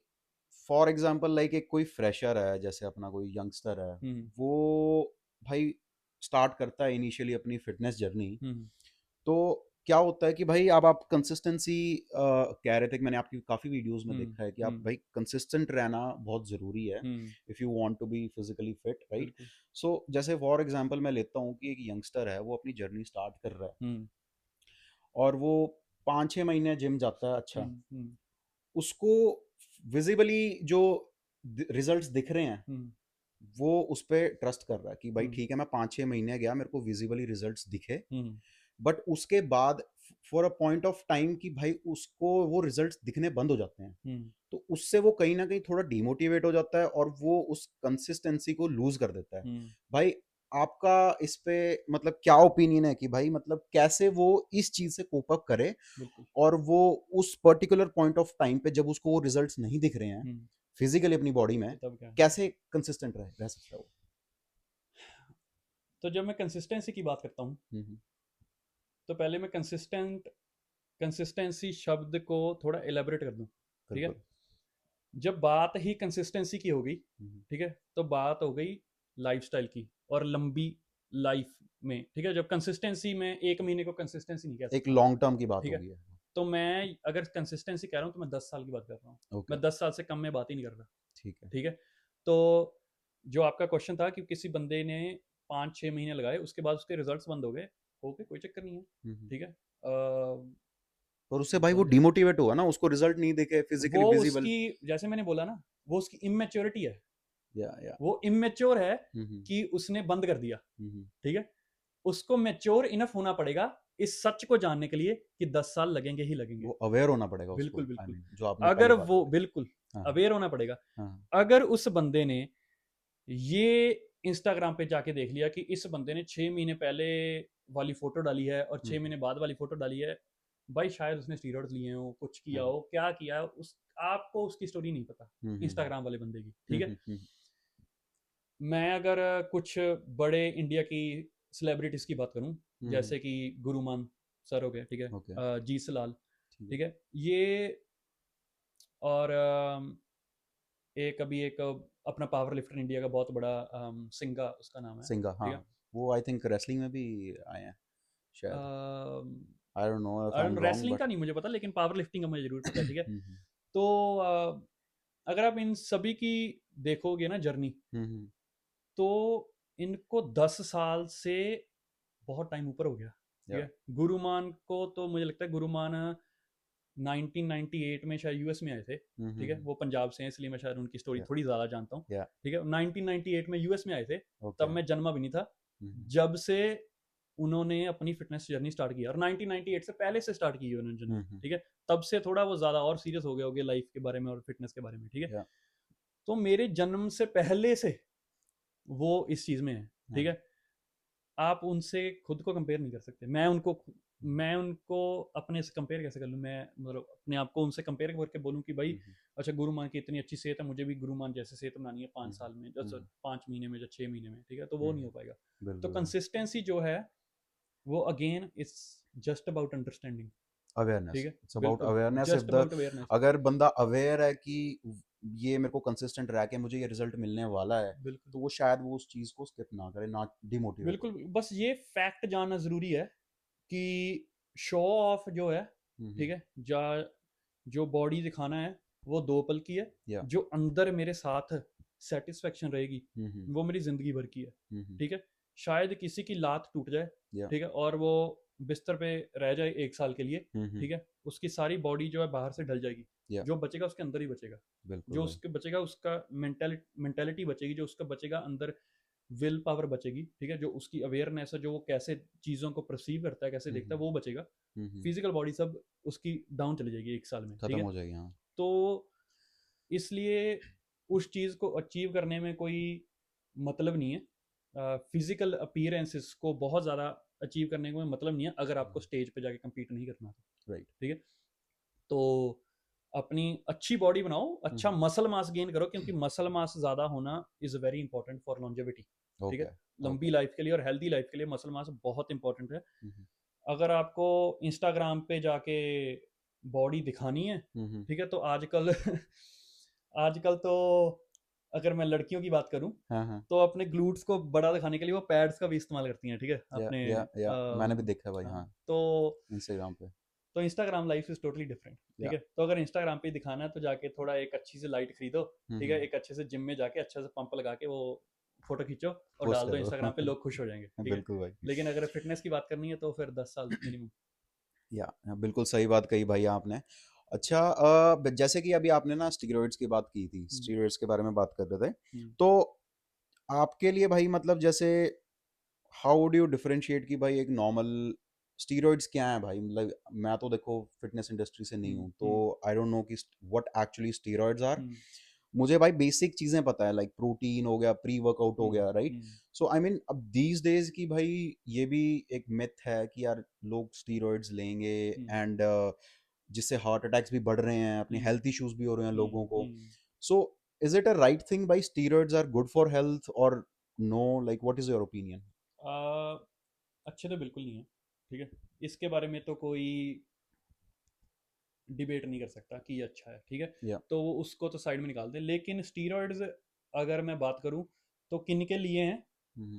फॉर एग्जांपल लाइक एक कोई फ्रेशर है, जैसे अपना कोई यंगस्टर है, हम्म वो भाई स्टार्ट करता है इनिशियली अपनी फिटनेस जर्नी, हम्म तो क्या होता है कि भाई अब आप कंसिस्टेंसी कह रहे थे कि मैंने आपकी काफ़ी वीडियोस में हम्म देखा है कि आप हम्म भाई कंसिस्टेंट रहना बहुत ज़रूरी है hmm. If you want to be physically fit, right? बिल्कुल। सो जैसे फॉर एग्जांपल मैं लेता हूँ कि एक यंगस्टर है, वो अपनी जर्नी स्टार्ट कर रहा है हम्म और वो 5-6 महीने जिम जाता है, अच्छा, हम्म। उसको विजिबली जो रिजल्ट्स दिख रहे हैं, हम्म वो उस पर ट्रस्ट कर रहा है कि भाई हम्म ठीक है मैं 5-6 महीने गया, मेरे को विजिबली रिजल्ट्स दिखे, हम्म बट उसके बाद for a point of time कि भाई उसको वो रिजल्ट्स दिखने बंद हो जाते हैं, हम्म तो उससे वो कहीं ना कहीं थोड़ा डिमोटिवेट हो जाता है और वो उस कंसिस्टेंसी को लूज कर देता है। हम्म। भाई आपका इस पे मतलब क्या ओपिनियन है कि भाई मतलब कैसे वो इस चीज से कोप अप करे बिल्कुल। और वो उस पर्टिकुलर पॉइंट ऑफ टाइम पे जब उसको वो रिजल्ट्स नहीं दिख रहे हैं हम्म। फिजिकली अपनी बॉडी में, तो तब क्या है? कैसे कंसिस्टेंट रह सकता है वो? तो जब मैं कंसिस्टेंसी की बात करता हूँ, हम्म। तो पहले मैं कंसिस्टेंसी शब्द को थोड़ा एलेबरेट कर दूँ, ठीक है? बिल्कुल। जब बात ही कंसिस्टेंसी की हो गई, हम्म। ठीक है, तो बात हो गई लाइफस्टाइल की और लंबी लाइफ में, ठीक है? जब कंसिस्टेंसी में 1 महीने को कंसिस्टेंसी नहीं कह एक सकता मैं, लॉन्ग टर्म की बात ठीक है? होगी है। तो मैं अगर कंसिस्टेंसी कह रहा हूँ तो मैं 10 साल की बात कर रहा हूँ। ओके, मैं 10 साल से कम में बात ही नहीं कर रहा। ठीक है। ठीक है। तो जो आपका क्वेश्चन था कि किसी बंदे ने 5-6 महीने लगाए, उसके बाद उसके रिजल्ट्स बंद हो गए, ओके, कोई चक्कर नहीं है। हुँ, हुँ। ठीक है। और उससे भाई वो बंदे, डिमोटिवेट हुआ ना, उसको रिजल्ट नहीं दिखे, वो फिज़िकली विज़िबल। उसकी, जैसे मैंने बोला ना, वो उसकी इमेच्योरिटी है। या। वो इमेच्योर है हुँ, हुँ। कि उसने बंद कर दिया। हुँ, हुँ। ठीक है। उसको मैच्योर इनफ होना पड़ेगा इस सच को जानने के लिए कि 10 साल लगेंगे ही लगेंगे। वो अवेयर होना पड़ेगा उसको, बिल्कुल आई बिल्कुल। मीन जो आपने पहले अगर बात वो, बोली। बिल्कुल हाँ, हाँ। अवेयर होना पड़ेगा। हाँ, हाँ। अगर उस बंदे ने ये इंस्टाग्राम पे जाके देख लिया कि इस बंदे ने 6 महीने पहले वाली फोटो डाली है और हुँ, 6 महीने बाद वाली फोटो डाली है, भाई शायद उसने स्टीरॉइड्स लिए हो, कुछ किया हाँ। हो, क्या किया हो, उस आपको उसकी स्टोरी नहीं पता हुँ, हुँ, हुँ। इंस्टाग्राम वाले बंदे की। हुँ, ठीक है। हुँ, हुँ। मैं अगर कुछ बड़े इंडिया की सेलिब्रिटीज की बात करूं, हुँ, हुँ। जैसे कि गुरुमान सर हो गए, ठीक है, ओके, जी सलाल, ठीक है। ठीक है, ये, और एक अभी एक अपना पावर लिफ्टर इंडिया का बहुत बड़ा, सिंगा उसका नाम है। सिंघा, ठीक हाँ। है। वो आई थिंक रेसलिंग में भी आए हैं शायद। I don't know if I am wrong wrestling but का नहीं मुझे पता, लेकिन पावर लिफ्टिंग का मुझे जरूर पता है। ठीक है। हुँ, हुँ। तो अगर आप इन सभी की देखोगे ना जर्नी, हुँ, हुँ। तो इनको 10 साल से बहुत टाइम ऊपर हो गया। ठीक या। है। गुरुमान को तो मुझे लगता है गुरुमान 1998 में शायद यूएस में आए थे। हुँ, हुँ, ठीक है। हुँ। वो पंजाब से हैं, इसलिए मैं शायद उनकी स्टोरी या, थोड़ी ज़्यादा जानता हूँ। या। ठीक है। 1998 में यूएस में आए थे, तब ओके। मैं जन्मा भी नहीं था। हुँ, हुँ। जब से उन्होंने अपनी फिटनेस जर्नी स्टार्ट की, और 1998 से पहले से स्टार्ट की है उन्होंने जर्नी। हुँ, हुँ। ठीक है। तब से थोड़ा वो ज़्यादा और सीरियस हो गए होगे लाइफ के बारे में और फिटनेस के बारे में। ठीक है। या, तो मेरे जन्म से पहले से वो इस चीज़ में है। ठीक हाँ। है। आप उनसे खुद को कंपेयर नहीं कर सकते। हुँ, मैं उनको अपने से कंपेयर कैसे कर लूँ? मैं मतलब अपने आप को उनसे कंपेयर करके बोलूँ कि भाई, हुँ, हुँ। अच्छा, गुरुमान की इतनी अच्छी सेहत है, मुझे भी गुरुमान जैसे सेहत बनानी है 5 हुँ, साल में, हुँ। जैसे 5 महीने में या 6 महीने में। ठीक है? तो हुँ, वो नहीं हुँ। हो पाएगा। तो बिल्कुल, बिल्कुल। कंसिस्टेंसी जो है, वो again it's just about understanding. Awareness, ठीक है? इट्स अबाउट बिल्कुल, awareness if just the about awareness. अगर बंदा अवेयर है कि ये मेरे को कंसिस्टेंट रह के मुझे ये रिजल्ट मिलने वाला है, बिल्कुल, तो वो शायद वो उस चीज़ को स्किप ना करे, ना डिमोटिवेट हो। बिल्कुल, बस ये फैक्ट जानना ज़रूरी है कि शो ऑफ जो है, हुँ, ठीक हुँ। है, जो बॉडी दिखाना है, वो 2 पल की है। या। जो अंदर मेरे साथ सैटिस्फैक्शन रहेगी, हुँ, हुँ। वो मेरी ज़िंदगी भर की है। हुँ, हुँ। ठीक है। शायद किसी की लात टूट जाए, या। ठीक है, और वो बिस्तर पे रह जाए 1 साल के लिए। हुँ, हुँ। ठीक है। उसकी सारी बॉडी जो है बाहर से ढल जाएगी। या। जो बचेगा उसके अंदर ही बचेगा। बिल्कुल जो भाई। उसके बचेगा, उसका मेंटेलिटी बचेगी, जो उसका बचेगा अंदर, विल पावर बचेगी। ठीक है। जो उसकी अवेयरनेस है, जो वो कैसे चीज़ों को परसीव करता है, कैसे हुँ, देखता है, हुँ। वो बचेगा। हुँ, हुँ। फिजिकल बॉडी सब उसकी डाउन चली जाएगी 1 साल में। ठीक खत्म है। हो जाएगी, हाँ। तो इसलिए उस चीज़ को अचीव करने में कोई मतलब नहीं है। फिजिकल अपीयरेंसेस को बहुत ज़्यादा अचीव करने में मतलब नहीं है, अगर आपको स्टेज पे जाके compete नहीं करना तो। राइट। ठीक है। तो अपनी अच्छी बॉडी बनाओ, हुँ, अच्छा हुँ। मसल मास गेन करो, क्योंकि मसल मास ज़्यादा होना is very important for longevity. ठीक ओके, है। लंबी ओके। लाइफ के लिए और हेल्दी लाइफ के लिए मसल मास बहुत इंपॉर्टेंट है। हुँ, हुँ। अगर आपको इंस्टाग्राम पे जाके बॉडी दिखानी है, हुँ, हुँ। ठीक है, तो आजकल आजकल तो अगर मैं लड़कियों की बात करूं, हाँ, हाँ। तो अपने ग्लूट्स को बड़ा दिखाने के लिए वो पैड्स का भी इस्तेमाल करती हैं। ठीक है। अपने या मैंने भी देखा है भाई, हाँ। हाँ, तो इंस्टाग्राम पे। Instagram life is totally different. ठीक या। है। तो अगर इंस्टाग्राम पे दिखाना है, तो जाके थोड़ा एक अच्छी सी लाइट खरीदो। हुँ, ठीक है। हुँ। एक अच्छे से जिम में जाके अच्छे से पंप लगा के वो फोटो खींचो और पोस्ट डाल दो करो। इंस्टाग्राम पे, लोग खुश हो जाएंगे। ठीक है। बिल्कुल भाई। लेकिन अगर फिटनेस की बात करनी है, तो फिर 10 साल मिनिमम। या बिल्कुल सही बात कही भाई आपने। अच्छा, जैसे कि अभी आपने ना स्टीरॉइड्स की बात की थी, हम्म, स्टीरॉइड्स के बारे में बात कर रहे थे। हम्म, तो आपके लिए भाई मतलब जैसे हाउ डू यू डिफरेंशिएट कि भाई एक नॉर्मल स्टीरॉइड्स क्या है भाई? मतलब मैं तो देखो फिटनेस इंडस्ट्री से नहीं हम्म, हूँ, तो आई डोंट नो कि व्हाट एक्चुअली स्टीरॉइड्स आर। हम्म, मुझे भाई बेसिक चीज़ें पता है, लाइक प्रोटीन हो गया, प्री वर्कआउट हो हम्म, गया, right? Hmm, so I mean अब दीज डेज की भाई ये भी एक मिथ है कि यार लोग स्टीरॉइड्स लेंगे हम्म, एंड जिससे हार्ट अटैक्स भी बढ़ रहे हैं, अपने हम्म, हेल्थ इश्यूज भी हो रहे हैं लोगों को। Hmm. So is it a right thing भाई, steroids are good for health और no? Like what is your opinion? Ah, अच्छे तो बिल्कुल नहीं है। ठीक है। इसके बारे में तो कोई डिबेट नहीं कर सकता कि ये अच्छा है। ठीक है। या। तो वो उसको तो साइड में निकाल दें, लेकिन स्टीरॉइड्स अगर मैं बात करूं, तो किन के लिए हैं?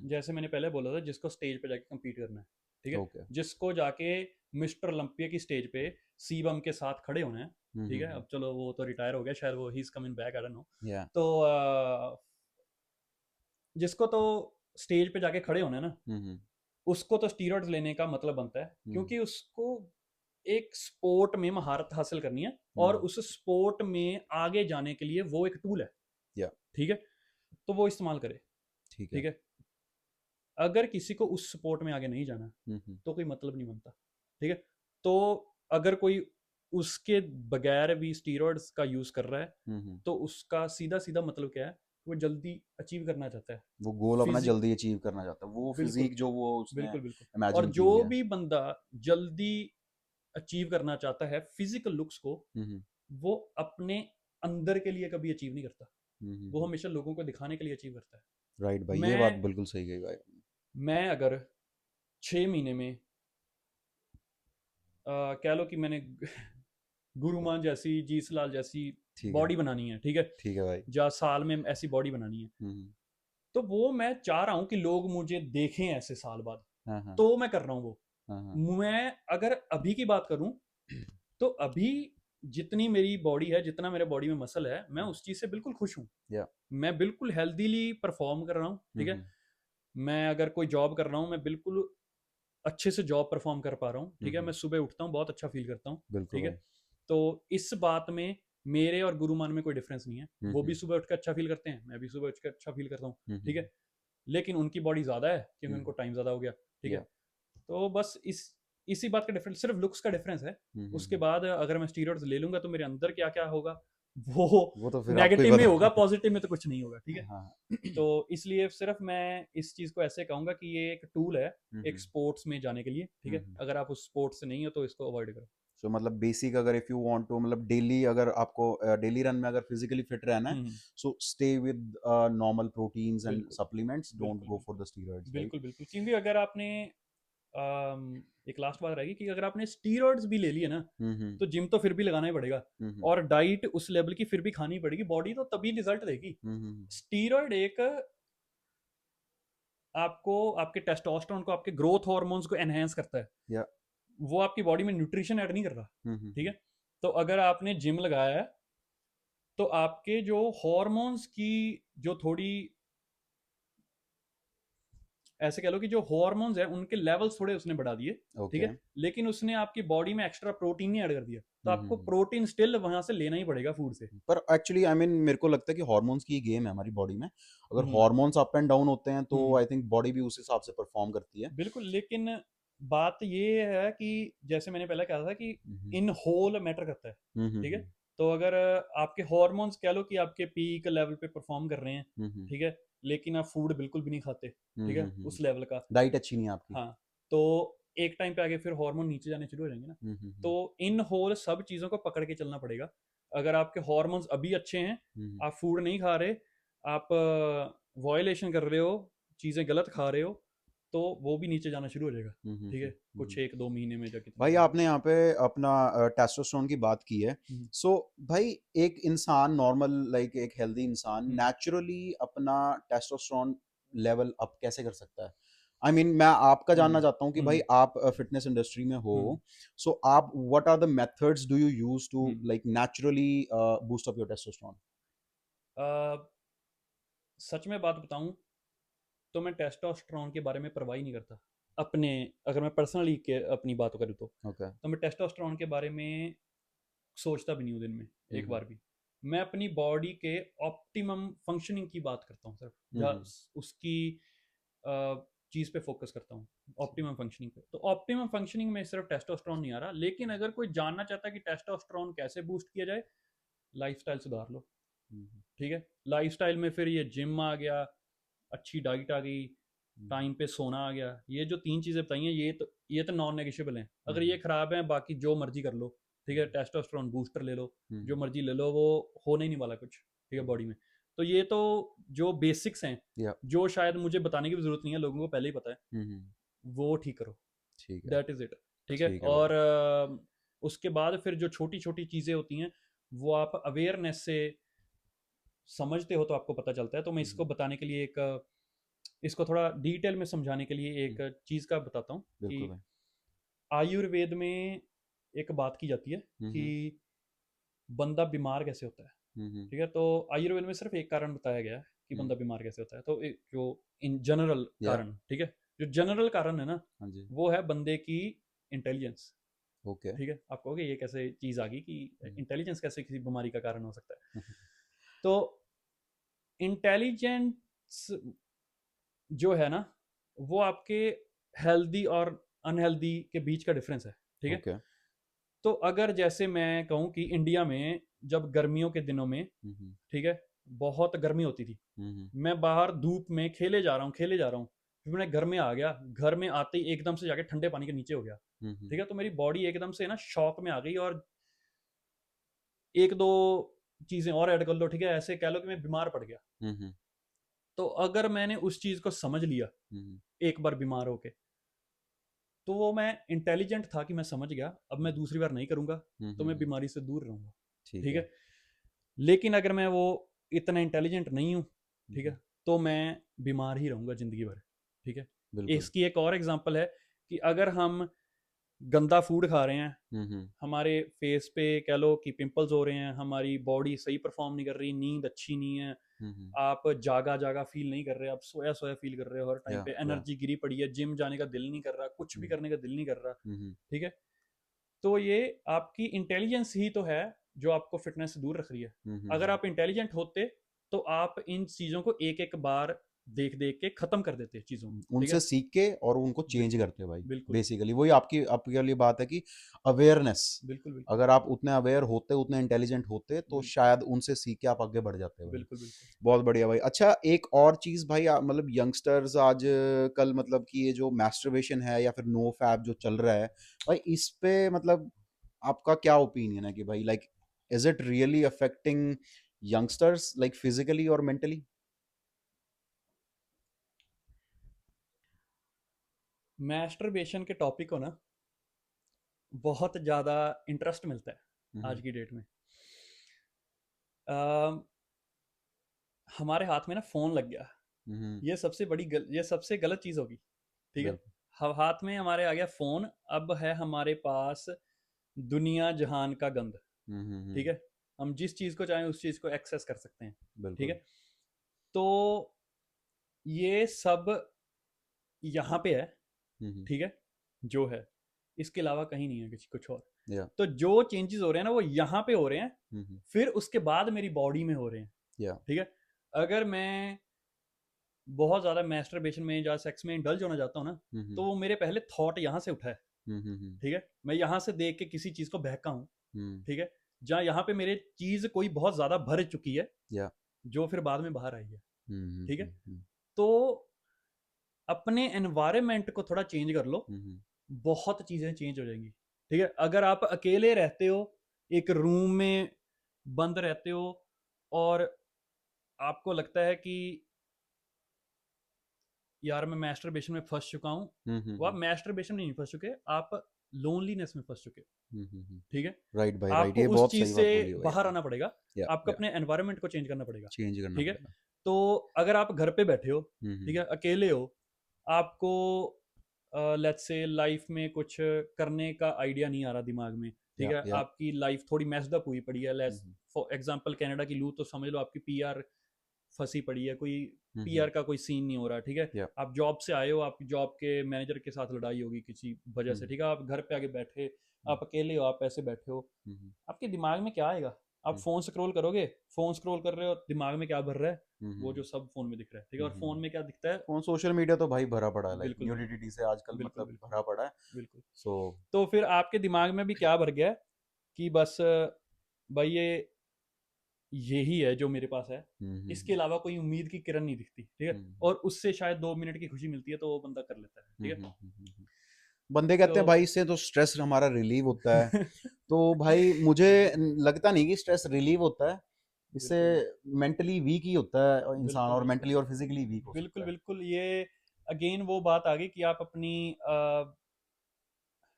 जैसे मैंने पहले बोला था, जिसको स्टेज पे जाके compete करना है। ठीक है। ओके। जिसको जाके मिस्टर ओलंपिया की स्टेज पे सीबम के साथ खड़े होना है, ठीक है। हम्म। अब चलो वो तो रिटायर हो गया शायद, वो he is coming back, I don't know. या। तो जिसको तो स्टेज पे जाके खड़े होना है ना, हम्म। उसको तो स्टीरॉयड्स लेने का मतलब बनता है, हम्म। क्योंकि उसको एक स्पोर्ट में महारत हासिल करनी है, और हम्म। उस स्पोर्ट में आगे जाने के लिए वो एक टूल है, या। ठीक है। तो वो इस्तेमाल करे, ठीक है। ठीक है। अगर किसी को उस स्पोर्ट में आगे नहीं जाना, हम्म। तो कोई मतलब नहीं बनता, ठीक है। तो अगर कोई उसके बगैर भी स्टीरॉयड्स का यूज कर रहा है, हम्म। तो उसका सीधा सीधा मतलब क्या है, वो जल्दी अचीव करना चाहता है वो गोल अपना फिजिक। जल्दी अचीव करना चाहता है, वो बिल्कुल, फिजिक जो वो उसने बिल्कुल, बिल्कुल। और इमेजिन की जो हुई है। भी बंदा जल्दी अचीव करना चाहता है फिजिकल लुक्स को, हम्म। वो अपने अंदर के लिए कभी अचीव नहीं करता, वो हम्म। हमेशा लोगों को दिखाने के लिए अचीव करता है। राइट भाई, ये बात मैं बिल्कुल सही कही भाई। मैं अगर 6 महीने में कह लो कि मैंने गुरुमान जैसी, जीसलाल जैसी ठीक है। बॉडी बनानी है, ठीक है, ठीक है भाई। या साल में ऐसी बॉडी बनानी है, हम्म। तो वो मैं चाह रहा हूँ कि लोग मुझे देखें ऐसे साल बाद, हाँ हाँ। तो मैं कर रहा हूँ वो। हाँ हाँ। मैं अगर अभी की बात करूं, तो अभी जितनी मेरी बॉडी है, जितना मेरे बॉडी में मसल है, मैं उस चीज़ से बिल्कुल खुश हूँ। या। मैं बिल्कुल हेल्दीली परफॉर्म कर रहा हूँ, ठीक है। मैं अगर कोई जॉब कर रहा हूँ, मैं बिल्कुल अच्छे से जॉब परफॉर्म कर पा रहा हूँ, ठीक है। मैं सुबह उठता हूँ, बहुत अच्छा फील करता हूँ, बिल्कुल ठीक है। भाई। तो इस बात में मेरे और गुरुमान में कोई डिफरेंस नहीं है। वो भी हम्म। सुबह उठ कर अच्छा फील करते हैं, मैं भी सुबह उठ कर अच्छा फील करता हूँ, ठीक हम्म। है। लेकिन उनकी बॉडी ज़्यादा है, क्योंकि हम्म। उनको टाइम ज़्यादा हो गया, ठीक है। या। तो बस इसी बात का डिफरेंस, सिर्फ लुक्स का डिफरेंस है। उसके हम्म। बाद अगर मैं स्टीरॉइड्स ले लूंगा, तो मेरे अंदर क्या क्या होगा, वो वो तो फिर आपको ही नेगेटिव में पता होगा, है। पॉजिटिव में तो कुछ नहीं होगा, ठीक है। हाँ। तो इसलिए सिर्फ मैं इस चीज़ को ऐसे कहूंगा कि ये एक टूल है, एक हम्म। स्पोर्ट्स में जाने के लिए, ठीक है। अगर आप उस स्पोर्ट्स से नहीं हो, तो इसको अवॉइड करो। सो मतलब बेसिक, अगर इफ यू वांट टू मतलब डेली, अगर आपको डेली रन में अगर फिजिकली फिट रहना है, hmm, so stay with normal proteins and बिल्कुल, सप्लीमेंट्स, डोंट बिल्कुल, गो फॉर बिल्कुल, द स्टीरॉइड्स, राइट? बिल्कुल, बिल्कुल। क्योंकि अगर आपने एक लास्ट बात रहेगी कि अगर आपने स्टीरॉइड्स भी ले लिए ना, हम्म। तो जिम तो फिर भी लगाना ही पड़ेगा, हम्म। और डाइट उस लेवल की फिर भी खानी पड़ेगी, बॉडी तो तभी रिजल्ट देगी। हम्म। स्टीरॉइड एक आपको, आपके टेस्टोस्टेरोन को, आपके ग्रोथ हार्मोन्स को एनहेंस करता है, या। वो आपकी बॉडी में न्यूट्रिशन ऐड नहीं कर रहा, ठीक हम्म। है। तो अगर आपने जिम लगाया है, तो आपके जो हार्मोन्स की जो थोड़ी, ऐसे कह लो कि जो हार्मोन्स है उनके लेवल्स थोड़े उसने बढ़ा दिए, ठीक ओके। है। लेकिन उसने आपकी बॉडी में एक्स्ट्रा प्रोटीन नहीं ऐड कर दिया, तो आपको हम्म। प्रोटीन स्टिल वहां से लेना ही पड़ेगा फूड से। पर एक्चुअली आई मीन मेरे को लगता है कि हार्मोन्स की गेम है हमारी बॉडी में। अगर हम्म, हार्मोन्स अप एंड डाउन होते हैं तो हम्म, आई थिंक बॉडी भी उस हिसाब से परफॉर्म करती है। बिल्कुल। लेकिन बात ये है कि जैसे मैंने पहले कहा था कि हम्म। इन होल मैटर करता है, ठीक है। तो अगर आपके हार्मोन्स कह लो कि आपके पीक लेवल पे परफॉर्म कर रहे हैं, हम्म। ठीक है, लेकिन आप फूड बिल्कुल भी नहीं खाते, ठीक है, उस लेवल का, डाइट अच्छी नहीं है आपकी। हाँ, तो एक टाइम पे आगे फिर हार्मोन नीचे जाने शुरू हो जाएंगे ना। हम्म। तो इन होल सब चीज़ों को पकड़ के चलना पड़ेगा। अगर आपके हार्मोन्स अभी अच्छे हैं, हम्म। आप फूड नहीं खा रहे, आप वॉयलेशन कर रहे हो, चीज़ें गलत खा रहे हो, तो वो भी नीचे जाना शुरू हो जाएगा, ठीक है, कुछ हम्म। 1-2 महीने में, जो कितना भाई भी आपने यहाँ पे अपना टेस्टोस्टेरोन की बात की है। हम्म, सो भाई एक इंसान नॉर्मल, लाइक एक हेल्दी इंसान हम्म, नेचुरली अपना टेस्टोस्टेरोन लेवल अप कैसे कर सकता है? आई मीन मैं आपका जानना हम्म, चाहता हूँ कि भाई हम्म, आप फिटनेस इंडस्ट्री में हो, हम्म, सो आप what are the methods do you use to hmm. Like naturally boost up your testosterone? सच में बात बताऊं, तो मैं टेस्टोस्टेरोन के बारे में परवाह ही नहीं करता अपने, अगर मैं पर्सनली के अपनी बात करूँ, ओके। तो मैं टेस्टोस्टेरोन के बारे में सोचता भी नहीं हूँ दिन में एक हम्म। बार भी। मैं अपनी बॉडी के ऑप्टिमम फंक्शनिंग की बात करता हूँ सिर्फ, जहाँ हम्म। उसकी चीज़ पे फोकस करता हूँ, ऑप्टिमम फंक्शनिंग पे। तो ऑप्टिमम फंक्शनिंग में सिर्फ टेस्टोस्टेरोन नहीं आ रहा, लेकिन अगर कोई जानना चाहता है कि टेस्टोस्टेरोन कैसे बूस्ट किया जाए, लाइफस्टाइल सुधार लो, हम्म। ठीक है। लाइफस्टाइल में फिर ये जिम आ गया, अच्छी डाइट आ गई, हम्म। टाइम पे सोना आ गया, ये जो 3 चीज़ें बताई हैं, ये तो नॉन नेगोशियबल हैं। अगर ये हम्म। खराब है, बाकी जो मर्जी कर लो, ठीक है, टेस्टोस्टेरोन बूस्टर ले लो, जो हम्म। मर्जी ले लो, वो होने ही नहीं वाला कुछ, ठीक है, बॉडी में। तो ये तो जो बेसिक्स हैं, या। जो शायद मुझे बताने की भी जरूरत नहीं है, लोगों को पहले ही पता है, हम्म। वो ठीक करो, ठीक है। दैट इज इट, ठीक है। ठीक है भाई। और उसके बाद फिर जो छोटी छोटी चीज़ें होती हैं, वो आप अवेयरनेस से समझते हो, तो आपको पता चलता है। तो मैं हम्म। इसको बताने के लिए एक, इसको थोड़ा डिटेल में समझाने के लिए हम्म। एक चीज़ का बताता हूँ कि बिल्कुल भाई। आयुर्वेद में एक बात की जाती है कि हम्म बंदा बीमार कैसे होता है। हम्म ठीक है, तो आयुर्वेद में सिर्फ एक कारण बताया गया है कि हम्म, बंदा बीमार कैसे होता है, तो जो इन जनरल या कारण, ठीक है, जो जनरल कारण है ना, हाँ जी, वो है बंदे की इंटेलिजेंस। ओके, ठीक है, आप कहोगे ये कैसे चीज़ आ गई कि हम्म इंटेलिजेंस कैसे किसी बीमारी का कारण हो सकता है। हम्म तो इंटेलिजेंस जो है ना, वो आपके हेल्दी और अनहेल्दी के बीच का डिफरेंस है। ठीक है, ओके, तो अगर जैसे मैं कहूँ कि इंडिया में जब गर्मियों के दिनों में, हम्म ठीक है, बहुत गर्मी होती थी, हम्म मैं बाहर धूप में खेले जा रहा हूँ, खेले जा रहा हूँ, फिर मैं घर में आ गया, घर में आते ही एकदम से जाके ठंडे पानी के नीचे हो गया। हम्म ठीक है, तो मेरी बॉडी एकदम से ना शॉक में आ गई, और एक दो चीज़ें और ऐड कर लो, ठीक है, ऐसे कह लो कि मैं बीमार पड़ गया। हम्म तो अगर मैंने उस चीज़ को समझ लिया हम्म एक बार बीमार होके, तो वो मैं इंटेलिजेंट था कि मैं समझ गया, अब मैं दूसरी बार नहीं करूँगा, तो मैं हम्म, बीमारी से दूर रहूँगा। ठीक ठीक है, है, लेकिन अगर मैं वो इतना इंटेलिजेंट नहीं हूँ, ठीक हम्म है, तो मैं बीमार ही रहूँगा ज़िंदगी भर। ठीक है, बिल्कुल, इसकी एक और एग्जांपल है कि अगर हम गंदा फूड खा रहे हैं, हम्म हमारे फेस पे कह लो कि पिंपल्स हो रहे हैं, हमारी बॉडी सही परफॉर्म नहीं कर रही, नींद अच्छी नहीं है, हम्म, आप जागा जागा फील नहीं कर रहे, आप सोया सोया फील कर रहे हो हर टाइम पे, या, एनर्जी गिरी पड़ी है, जिम जाने का दिल नहीं कर रहा, कुछ भी हम्म करने का दिल नहीं कर रहा। हम्म ठीक है, तो ये आपकी इंटेलिजेंस ही तो है जो आपको फिटनेस से दूर रख रही है। अगर हम्म, आप इंटेलिजेंट होते, तो आप इन चीज़ों को एक एक बार देख देख के ख़त्म कर देते चीज़ों को। ठीक उनसे है, सीख के और उनको चेंज बिल्कुल करते हो भाई, बिल्कुल बेसिकली वही आपकी आपके लिए बात है कि अवेयरनेस, बिल्कुल बिल्कुल अगर आप उतने अवेयर होते उतने इंटेलिजेंट होते तो बिल्कुल शायद उनसे सीख के आप आगे बढ़ जाते भाई। बिल्कुल बिल्कुल बहुत बढ़िया भाई। अच्छा, एक और चीज भाई, मतलब यंगस्टर्स आज कल मतलब कि ये जो मैस्टरबेशन है या फिर नो फैब जो चल रहा है भाई, इस पे मतलब आपका क्या ओपिनियन है कि भाई like is it really affecting youngsters like physically और मेंटली? मैस्टरबेशन के टॉपिक को ना बहुत ज़्यादा इंटरेस्ट मिलता है हम्म आज की डेट में। अम, हमारे हाथ में ना फ़ोन लग गया, हम्म, ये सबसे गलत चीज़ होगी। ठीक है, बिल्कुल, हाथ में हमारे आ गया फ़ोन, अब है हमारे पास दुनिया जहान का गंद। ठीक है, हम जिस चीज़ को चाहें उस चीज़ को एक्सेस कर सकते हैं। ठीक बिल्कुल, है, तो ये सब यहाँ पे है। हम्म ठीक है, जो है, इसके अलावा कहीं नहीं है, किसी कुछ और। या तो जो चेंजेस हो रहे हैं ना, वो यहाँ पे हो रहे हैं, हम्म फिर उसके बाद मेरी बॉडी में हो रहे हैं। या ठीक है, अगर मैं बहुत ज़्यादा मैस्टरबेशन में या सेक्स में इंडल्ज होना चाहता हूँ ना, तो वो मेरे पहले थॉट यहाँ से उठा है। हम्म ठीक है, मैं यहाँ से देख के किसी चीज़ को बहका हूँ। हम्म ठीक है, जहाँ यहाँ पे मेरे चीज़ कोई बहुत ज़्यादा भर चुकी है, या जो फिर बाद में बाहर आई है। ठीक है, हम्म तो अपने एनवायरनमेंट को थोड़ा चेंज कर लो, हम्म बहुत चीज़ें चेंज हो जाएंगी। ठीक है, अगर आप अकेले रहते हो, एक रूम में बंद रहते हो, और आपको लगता है कि यार मैं मैस्टरबेशन में फंस चुका हूँ, वो आप मैस्टरबेशन में नहीं फंस चुके, आप लोनलीनेस में फंस चुके। ठीक है, राइट भाई, राइट, आपको ये उस बहुत चीज़ सही से बात बोली है भाई बाहर आपने। आना पड़ेगा, या आपको या अपने एनवायरनमेंट को चेंज करना पड़ेगा। चेंज करना ठीक है, पड़ेगा। तो अगर आप घर पे बैठे हो, ठीक हम्म है, अकेले हो, आपको लेट्स से लाइफ में कुछ करने का आइडिया नहीं आ रहा दिमाग में। ठीक है, या आपकी लाइफ थोड़ी मैस्ड अप हुई पड़ी है, let's hmm for example Canada की लूँ तो समझ लो आपकी पीआर फंसी पड़ी है, कोई हम्म पीआर का कोई सीन नहीं हो रहा। ठीक है, या आप जॉब से आए हो, आपकी जॉब के मैनेजर के साथ लड़ाई होगी किसी वजह से। हम्म ठीक है, आप घर पे आके बैठे, हम्म आप अकेले हो, आप ऐसे बैठे हो, हम्म आपके दिमाग में क्या आएगा? आप हम्म फ़ोन स्क्रॉल करोगे, फ़ोन स्क्रॉल कर रहे हो, दिमाग में क्या भर रहा है? वो हम्म जो सब फ़ोन में दिख रहा है। ठीक है, और फ़ोन में क्या दिखता है? फोन सोशल मीडिया तो भाई भरा पड़ा है, लाइक बिल्कुल, बिल्कुल। न्यूडिटी से आजकल बिल्कुल, मतलब बिल्कुल, भरा पड़ा है। बिल्कुल। सो तो फिर आपके दिमाग में भी क्या भर गया है कि बस भाई ये यही है जो मेरे पास है, इसके अलावा कोई उम्मीद की किरण नहीं दिखती। ठीक है, और उससे शायद 2 मिनट की खुशी मिलती है, तो वो बंदा कर लेता है। ठीक है, बंदे तो कहते हैं भाई इससे तो स्ट्रेस हमारा रिलीव होता है। तो भाई मुझे लगता नहीं कि स्ट्रेस रिलीव होता है, इससे बिल्कुल, मेंटली वीक ही होता है इंसान, बिल्कुल, और बिल्कुल। मेंटली और फिजिकली वीक हो बिल्कुल, सकता है। बिल्कुल, ये अगेन वो बात आ गई कि आप अपनी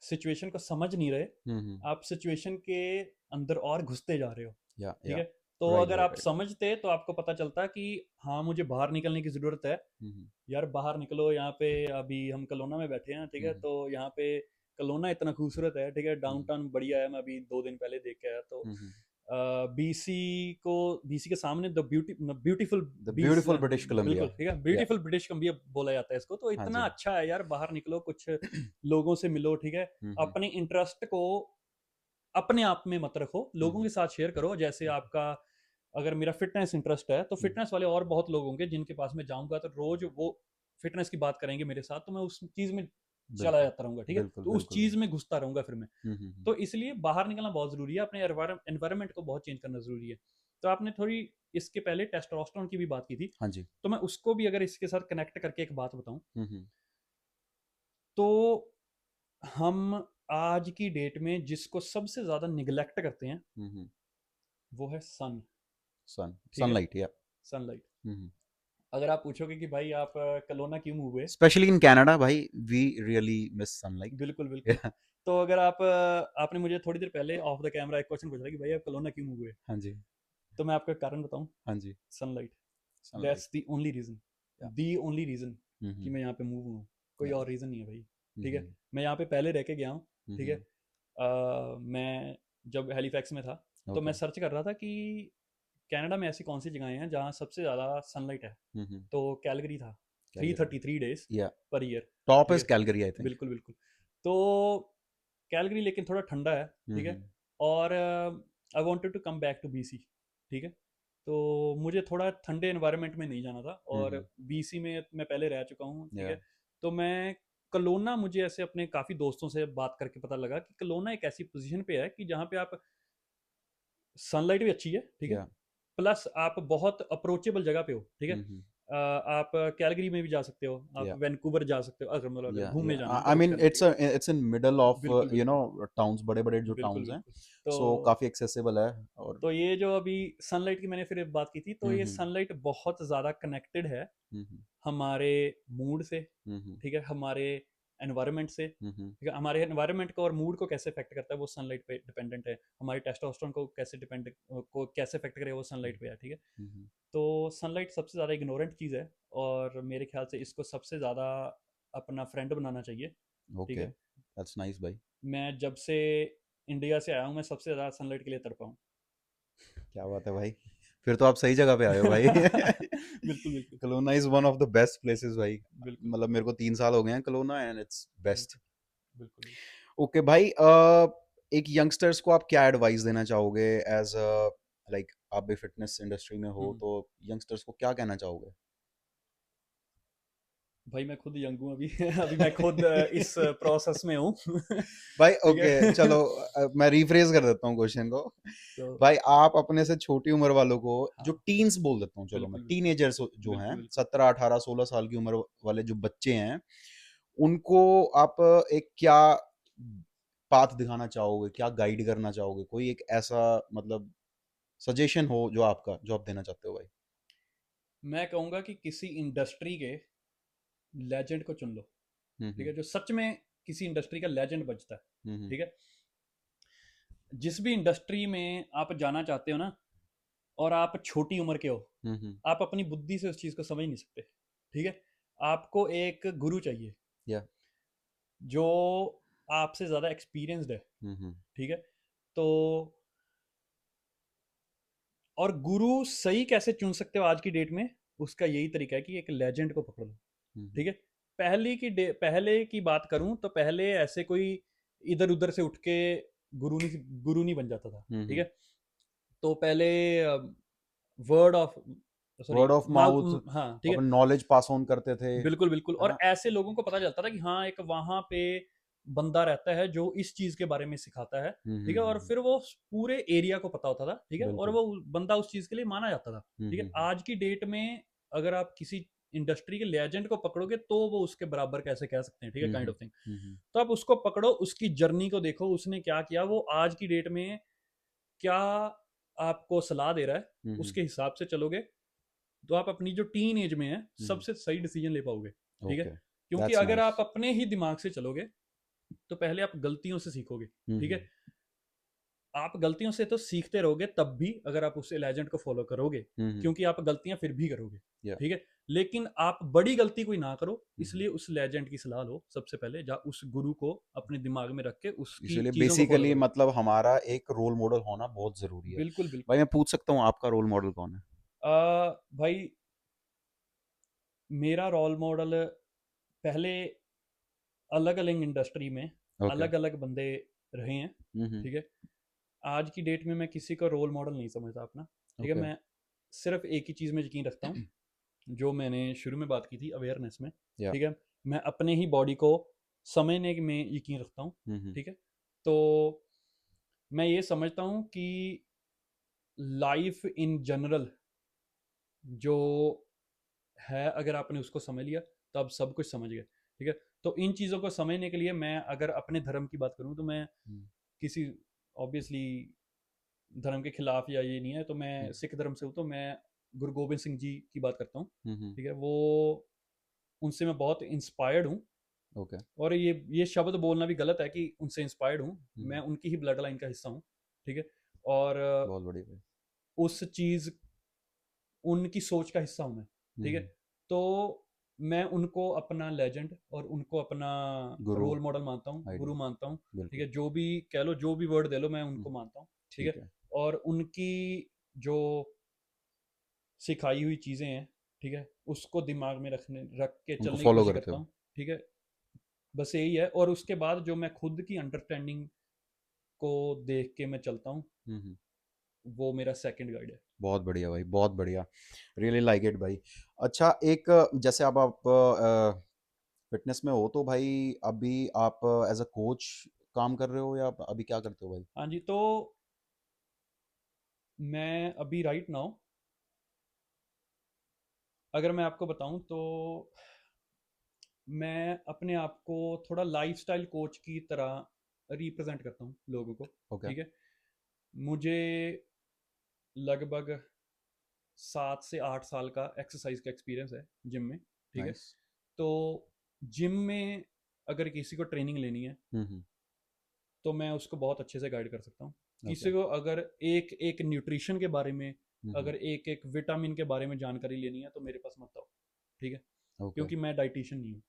सिचुएशन को समझ नहीं रहे, हम्म, आप सिचुएशन के अंदर और घुसते जा रहे हो। ठीक या है, तो राइट अगर भाई, आप राइट। समझते तो आपको पता चलता कि हाँ, मुझे बाहर निकलने की ज़रूरत है। हम्म यार बाहर निकलो, यहाँ पे अभी हम कलोना में बैठे हैं, ठीक है, हम्म तो यहाँ पे कलोना इतना खूबसूरत है, ठीक है, डाउनटाउन बढ़िया है, मैं अभी 2 दिन पहले देख के आया। तो बीसी को, बीसी के सामने द ब्यूटीफुल द बीस, ब्यूटीफुल ब्रिटिश बिल्कुल कोलंबिया। ठीक है, या ब्यूटीफुल ब्रिटिश कम्बिया बोला जाता है इसको। तो हाँ इतना जी। अच्छा है यार, बाहर निकलो, कुछ लोगों से मिलो, ठीक है, हम्म। अपने इंटरेस्ट को अपने आप में मत रखो, लोगों हम्म। के साथ शेयर करो। जैसे आपका, अगर मेरा फिटनेस इंटरेस्ट है, तो हम्म। फिटनेस वाले और बहुत लोग होंगे जिनके पास मैं जाऊंगा तो रोज वो फिटनेस की बात करेंगे मेरे साथ, तो मैं उस चीज में चला बिल्कुल जाता रहूंगा, ठीक है, बिल्कुल तो उस बिल्कुल चीज भाई। में घुसता रहूंगा फिर मैं। हम्म। तो इसलिए बाहर निकलना बहुत जरूरी है, अपने एनवायरनमेंट को बहुत चेंज करना जरूरी है। तो आपने थोड़ी इसके पहले टेस्टोस्टेरोन की भी बात की थी, हाँ जी। तो मैं उसको भी अगर इसके साथ कनेक्ट करके एक बात बताऊं, हम्म। तो हम आज की डेट में जिसको सबसे ज्यादा निगलेक्ट करते हैं, हम्म। वो है सन। ठीक है, सनलाइट या। सनलाइट। हम्म। अगर आप पूछोगे कि भाई आप कलोना क्यों मूव हुए, स्पेशली इन कनाडा भाई, वी रियली मिस सनलाइट। बिल्कुल बिल्कुल। या। तो अगर आप आपने मुझे थोड़ी देर पहले ऑफ द कैमरा एक क्वेश्चन पूछा था कि भाई आप कलोना क्यों मूव हुए, हाँ जी। तो मैं आपको एक कारण बताऊं, हाँ जी। Sunlight. Sunlight. That's the only reason, yeah. The only reason कि हम्म। मैं यहाँ पे मूव हूँ। कोई या। और रीज़न नहीं है भाई, ठीक है। हम्म। मैं यहाँ पे पहले रह के गया हूँ, ठीक है। हम्म। मैं जब हैलीफैक्स में था, तो मैं ओके। सर्च कर रहा था कि कनाडा में ऐसी कौन सी जगहें हैं जहाँ सबसे ज़्यादा सनलाइट है। हम्म। तो कैलगरी था, three Calgary. Thirty three days या। पर ईयर, टॉप ठीक इज है, कैलगरी आई थिंक। बिल्कुल बिल्कुल। तो कैलगरी लेकिन थोड़ा ठंडा है, ठीक है। हम्म। और I wanted to come back to BC, ठीक है। तो मुझे थोड़ा ठंडे एनवायरनमेंट में नहीं जाना था, और हम्म। बीसी में मैं पहले रह चुका हूँ, ठीक या। है। तो मैं कलोना, मुझे ऐसे अपने काफ़ी दोस्तों से बात करके पता लगा कि कलोना एक ऐसी पोजीशन पे है कि जहाँ पे आप, सनलाइट भी अच्छी है, ठीक है, या। प्लस आप बहुत अप्रोचेबल जगह पे हो, ठीक है। हम्म। आप कैलगरी में भी जा सकते हो, आप या। वैंकूवर जा सकते हो, अगर मतलब अगर या घूमने या जाना है तो आई कुछ मीन करना है, ठीक है। इट्स इन मिडल ऑफ बिल्कुल बिल्कुल टाउन्स, बड़े बड़े जो बिल्कुल टाउन्स हैं। बिल्कुल। तो सो काफी एक्सेसिबल है। और तो ये जो अभी सनलाइट की मैंने फिर बात की थी, तो ये हम्म। सनलाइट बहुत ज़्यादा कनेक्टेड है हम्म। हमारे मूड से, हम्म। ठीक है, हमारे एनवायरनमेंट से, हम्म। ठीक है। हमारे एनवायरनमेंट को और मूड को कैसे अफेक्ट करता है, वो सनलाइट पे डिपेंडेंट है। हमारे टेस्टोस्टेरोन को कैसे डिपेंड को कैसे अफेक्ट करे, वो सनलाइट पे है, ठीक है। हम्म। तो सनलाइट सबसे ज़्यादा इग्नोरेंट चीज़ है, और मेरे ख्याल से इसको सबसे ज़्यादा अपना फ्रेंड बनाना चाहिए, ठीक ओके, है। दैट्स नाइस भाई। मैं जब से इंडिया से आया हूँ, मैं सबसे ज़्यादा सनलाइट के लिए तड़पा हूँ। क्या बात है भाई, फिर तो आप सही जगह पे आए हो भाई। बिल्कुल बिल्कुल Kelowna is one of the best places भाई। बिल्कुल मतलब मेरे को 3 साल हो गए हैं कलोना, एंड इट्स बेस्ट। बिल्कुल बिल्कुल बिल्कुल। ओके भाई, एक यंगस्टर्स को आप क्या एडवाइस देना चाहोगे एज लाइक, आप भी फिटनेस इंडस्ट्री में हो, हम्म। तो यंगस्टर्स को क्या कहना चाहोगे? भाई मैं खुद यंग हूँ अभी। अभी मैं खुद इस प्रोसेस में हूँ। भाई ठीक ओके है। चलो, मैं रिफ्रेज कर देता हूँ क्वेश्चन को। तो भाई आप अपने से छोटी उम्र वालों को, जो हाँ, टीन्स बोल देता हूँ, चलो मैं बिल्कुल बिल्कुल टीनेजर्स जो हैं, बिल्कुल बिल्कुल। 17 18 16 साल की उम्र वाले जो बच्चे हैं, उनको आप एक क्या पाथ दिखाना चाहोगे, क्या गाइड करना चाहोगे? कोई एक ऐसा मतलब सजेशन हो जो आपका, जो आप देना चाहते हो भाई। मैं कहूँगा कि किसी इंडस्ट्री के लेजेंड को चुन लो, ठीक हम्म। है, जो सच में किसी इंडस्ट्री का लेजेंड बजता है, हम्म। ठीक है। जिस भी इंडस्ट्री में आप जाना चाहते हो ना, और आप छोटी उम्र के हो, हम्म। आप अपनी बुद्धि से उस चीज़ को समझ नहीं सकते, ठीक है। आपको एक गुरु चाहिए या। जो आपसे ज़्यादा एक्सपीरियंस्ड है, हम्म। ठीक है। तो और गुरु सही कैसे चुन सकते हो आज की डेट में, उसका यही तरीका है कि एक लेजेंड को पकड़ लो, हम्म। ठीक है। पहले की बात करूं, तो पहले ऐसे कोई इधर उधर से उठ के गुरु नहीं बन जाता था, ठीक हम्म। है। तो पहले word of, sorry, word of mouth, mouth, हाँ ठीक है, अपन नॉलेज पास ऑन करते थे, है बिल्कुल बिल्कुल। और ना? ऐसे लोगों को पता चलता था कि हाँ, एक वहां पे बंदा रहता है जो इस चीज के बारे में सिखाता है, ठीक है। और फिर वो पूरे एरिया को पता होता था, ठीक है, और बिल्कुल। वो बंदा उस चीज के लिए माना जाता था, ठीक है। हम्म। आज की डेट में अगर आप किसी इंडस्ट्री के लेजेंड को पकड़ोगे, तो वो उसके बराबर कैसे कह सकते हैं, ठीक है, kind hmm. Of thing. Hmm. तो आप उसको पकड़ो, उसकी जर्नी को देखो, उसने क्या किया, वो आज की डेट में क्या आपको सलाह दे रहा है, हम्म। उसके हिसाब से चलोगे, तो आप अपनी जो टीन एज में है हम्म। सबसे सही डिसीजन ले पाओगे, ठीक है। ओके, क्योंकि दैट्स अगर नाइस। आप अपने ही दिमाग से चलोगे, तो पहले आप गलतियों से सीखोगे, ठीक हम्म। है। आप गलतियों से तो सीखते रहोगे तब भी, अगर आप उस लेजेंड को फॉलो करोगे, हम्म। क्योंकि आप गलतियां फिर भी करोगे, या। ठीक है। लेकिन आप बड़ी गलती कोई ना करो, इसलिए उस लेजेंड की सलाह लो सबसे पहले, जा उस गुरु को अपने दिमाग में रख के उसकी इसलिए चीज़ों को फॉलो बेसिकली करो। मतलब हमारा एक रोल मॉडल होना बहुत जरूरी है। बिल्कुल बिल्कुल। भाई मैं पूछ सकता हूँ आपका रोल मॉडल कौन है? भाई मेरा रोल मॉडल पहले अलग अलग इंडस्ट्री में ओके। अलग अलग बंदे रहे हैं, हम्म। ठीक है। आज की डेट में मैं किसी को रोल मॉडल नहीं समझता अपना, ठीक है। ओके। मैं सिर्फ एक ही चीज़ में यकीन रखता हूँ, जो मैंने शुरू में बात की थी अवेयरनेस में, या। ठीक है। मैं अपने ही बॉडी को समझने में यकीन रखता हूँ, हम्म। ठीक है। तो मैं ये समझता हूँ कि लाइफ इन जनरल जो है, अगर आपने उसको समझ लिया तो आप सब कुछ समझ गए, ठीक है। तो इन चीज़ों को समझने के लिए मैं अगर अपने धर्म की बात करूँ तो मैं किसी ऑब्वियसली धर्म के खिलाफ या ये नहीं है, तो मैं सिख धर्म से हूँ, तो मैं गुरु गोबिंद सिंह जी की बात करता हूँ, हम्म। ठीक है। वो उनसे मैं बहुत इंस्पायर्ड हूँ, ओके। और ये शब्द बोलना भी गलत है कि उनसे इंस्पायर्ड हूँ, मैं हम्म। उनकी ही ब्लड लाइन का हिस्सा हूँ, ठीक है। और बहुत बढ़िया भाई। उस चीज़ उनकी सोच का हिस्सा हूँ मैं, ठीक है। हम्म। तो मैं उनको अपना लेजेंड और उनको अपना गुरु। रोल मॉडल मानता हूँ, गुरु आइडियल। मानता हूँ, ठीक बिल्कुल। है। जो भी कह लो, जो भी वर्ड दे लो, मैं हम्म, उनको मानता हूँ, ठीक ठीक है। है। और उनकी जो सिखाई हुई चीज़ें हैं, ठीक है, उसको दिमाग में रख के उनको चलने की फॉलो कोशिश करते करता हो? हूँ, ठीक है। बस यही है, और उसके बाद जो मैं खुद की अंडरस्टैंडिंग को देख के मैं चलता हूँ, हम्म। वो मेरा सेकंड गाइड है। बहुत बढ़िया भाई, बहुत बढ़िया। रियली लाइक इट भाई। अच्छा, एक जैसे अब आप फिटनेस में हो तो भाई अभी आप एज अ कोच काम कर रहे हो या आप अभी क्या करते हो भाई? हाँ जी, तो मैं अभी राइट नाउ अगर मैं आपको बताऊं तो मैं अपने आप को थोड़ा लाइफस्टाइल कोच की तरह रिप्रेजेंट करता हूँ लोगों को, ओके। ठीक है। मुझे लगभग 7 से 8 साल का एक्सरसाइज का एक्सपीरियंस है जिम में, ठीक है। नाइस। तो जिम में अगर किसी को ट्रेनिंग लेनी है हम्म। तो मैं उसको बहुत अच्छे से गाइड कर सकता हूँ। ओके। किसी को अगर एक एक न्यूट्रिशन के बारे में, हम्म। अगर एक एक विटामिन के बारे में जानकारी लेनी है तो मेरे पास मत आओ, ठीक है। ओके। क्योंकि मैं डाइटिशियन नहीं हूँ,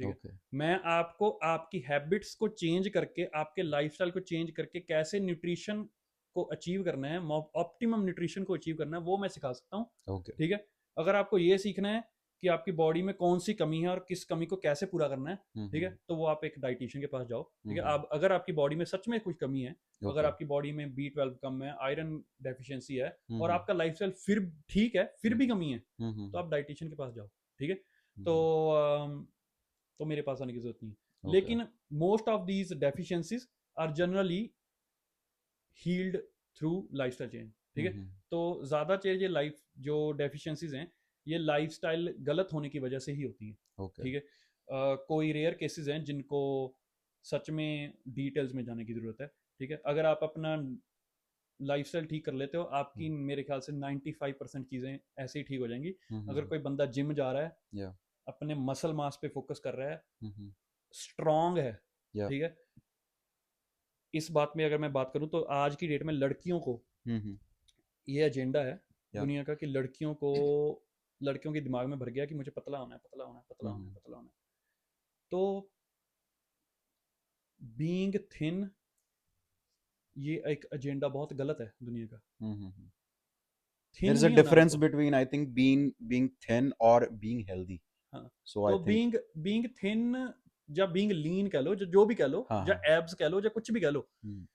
ठीक है। ओके। मैं आपको आपकी हैबिट्स को चेंज करके, आपके लाइफस्टाइल को चेंज करके कैसे न्यूट्रिशन को अचीव करना है, ऑप्टिमम न्यूट्रिशन को अचीव करना है, वो मैं सिखा सकता हूँ, ओके। ठीक है। अगर आपको ये सीखना है कि आपकी बॉडी में कौन सी कमी है और किस कमी को कैसे पूरा करना है, ठीक है, हम्म। तो वो आप एक डाइटिशियन के पास जाओ, ठीक है। हम्म। आप अगर आपकी बॉडी में सच में कुछ कमी है, अगर ओके। आपकी बॉडी में B12 कम है, आयरन डेफिशिएंसी है, और हम्म। आपका लाइफस्टाइल फिर ठीक है, फिर भी कमी है, तो हम्म। आप डाइटिशियन के पास जाओ, ठीक है। तो हम्म। अम, तो मेरे पास आने की जरूरत नहीं है, ओके। लेकिन most of these deficiencies are generally healed through lifestyle change, ठीक है। हम्म। तो ज़्यादा चीज़ ये लाइफ जो डेफिशिएंसीज हैं, ये लाइफस्टाइल गलत होने की वजह से ही होती हैं, ओके। ठीक है। कोई रेयर केसेस हैं जिनको सच में डिटेल्स में जाने की ज़रूरत है, ठीक है। अगर आप अपना लाइफस्टाइल ठीक कर लेते हो, आपकी मेरे ख्याल से 95% चीज़ें ऐसे ही ठीक हो जाएंगी। अगर हम्म। कोई बंदा जिम जा रहा है, या। अपने मसल मास पे फोकस कर रहा है, हम्म। स्ट्रांग है, या। ठीक है। इस बात में अगर मैं बात करूं तो आज की डेट में लड़कियों को हम्म। ये एजेंडा है या। दुनिया का कि लड़कियों के दिमाग में भर गया कि मुझे पतला होना है, पतला होना है, पतला होना है, हम्म। पतला होना है। तो बीइंग थिन, ये एक एजेंडा बहुत गलत है दुनिया का। Hmm. Thin there is a नहीं होना difference आपको। between I think being thin or being healthy. हाँ, So I तो think बीइंग बीइंग थिन या बीइंग लीन कह लो, जो भी कह लो, हाँ या हाँ। एब्स कह लो, या कुछ भी कह लो, हम्म।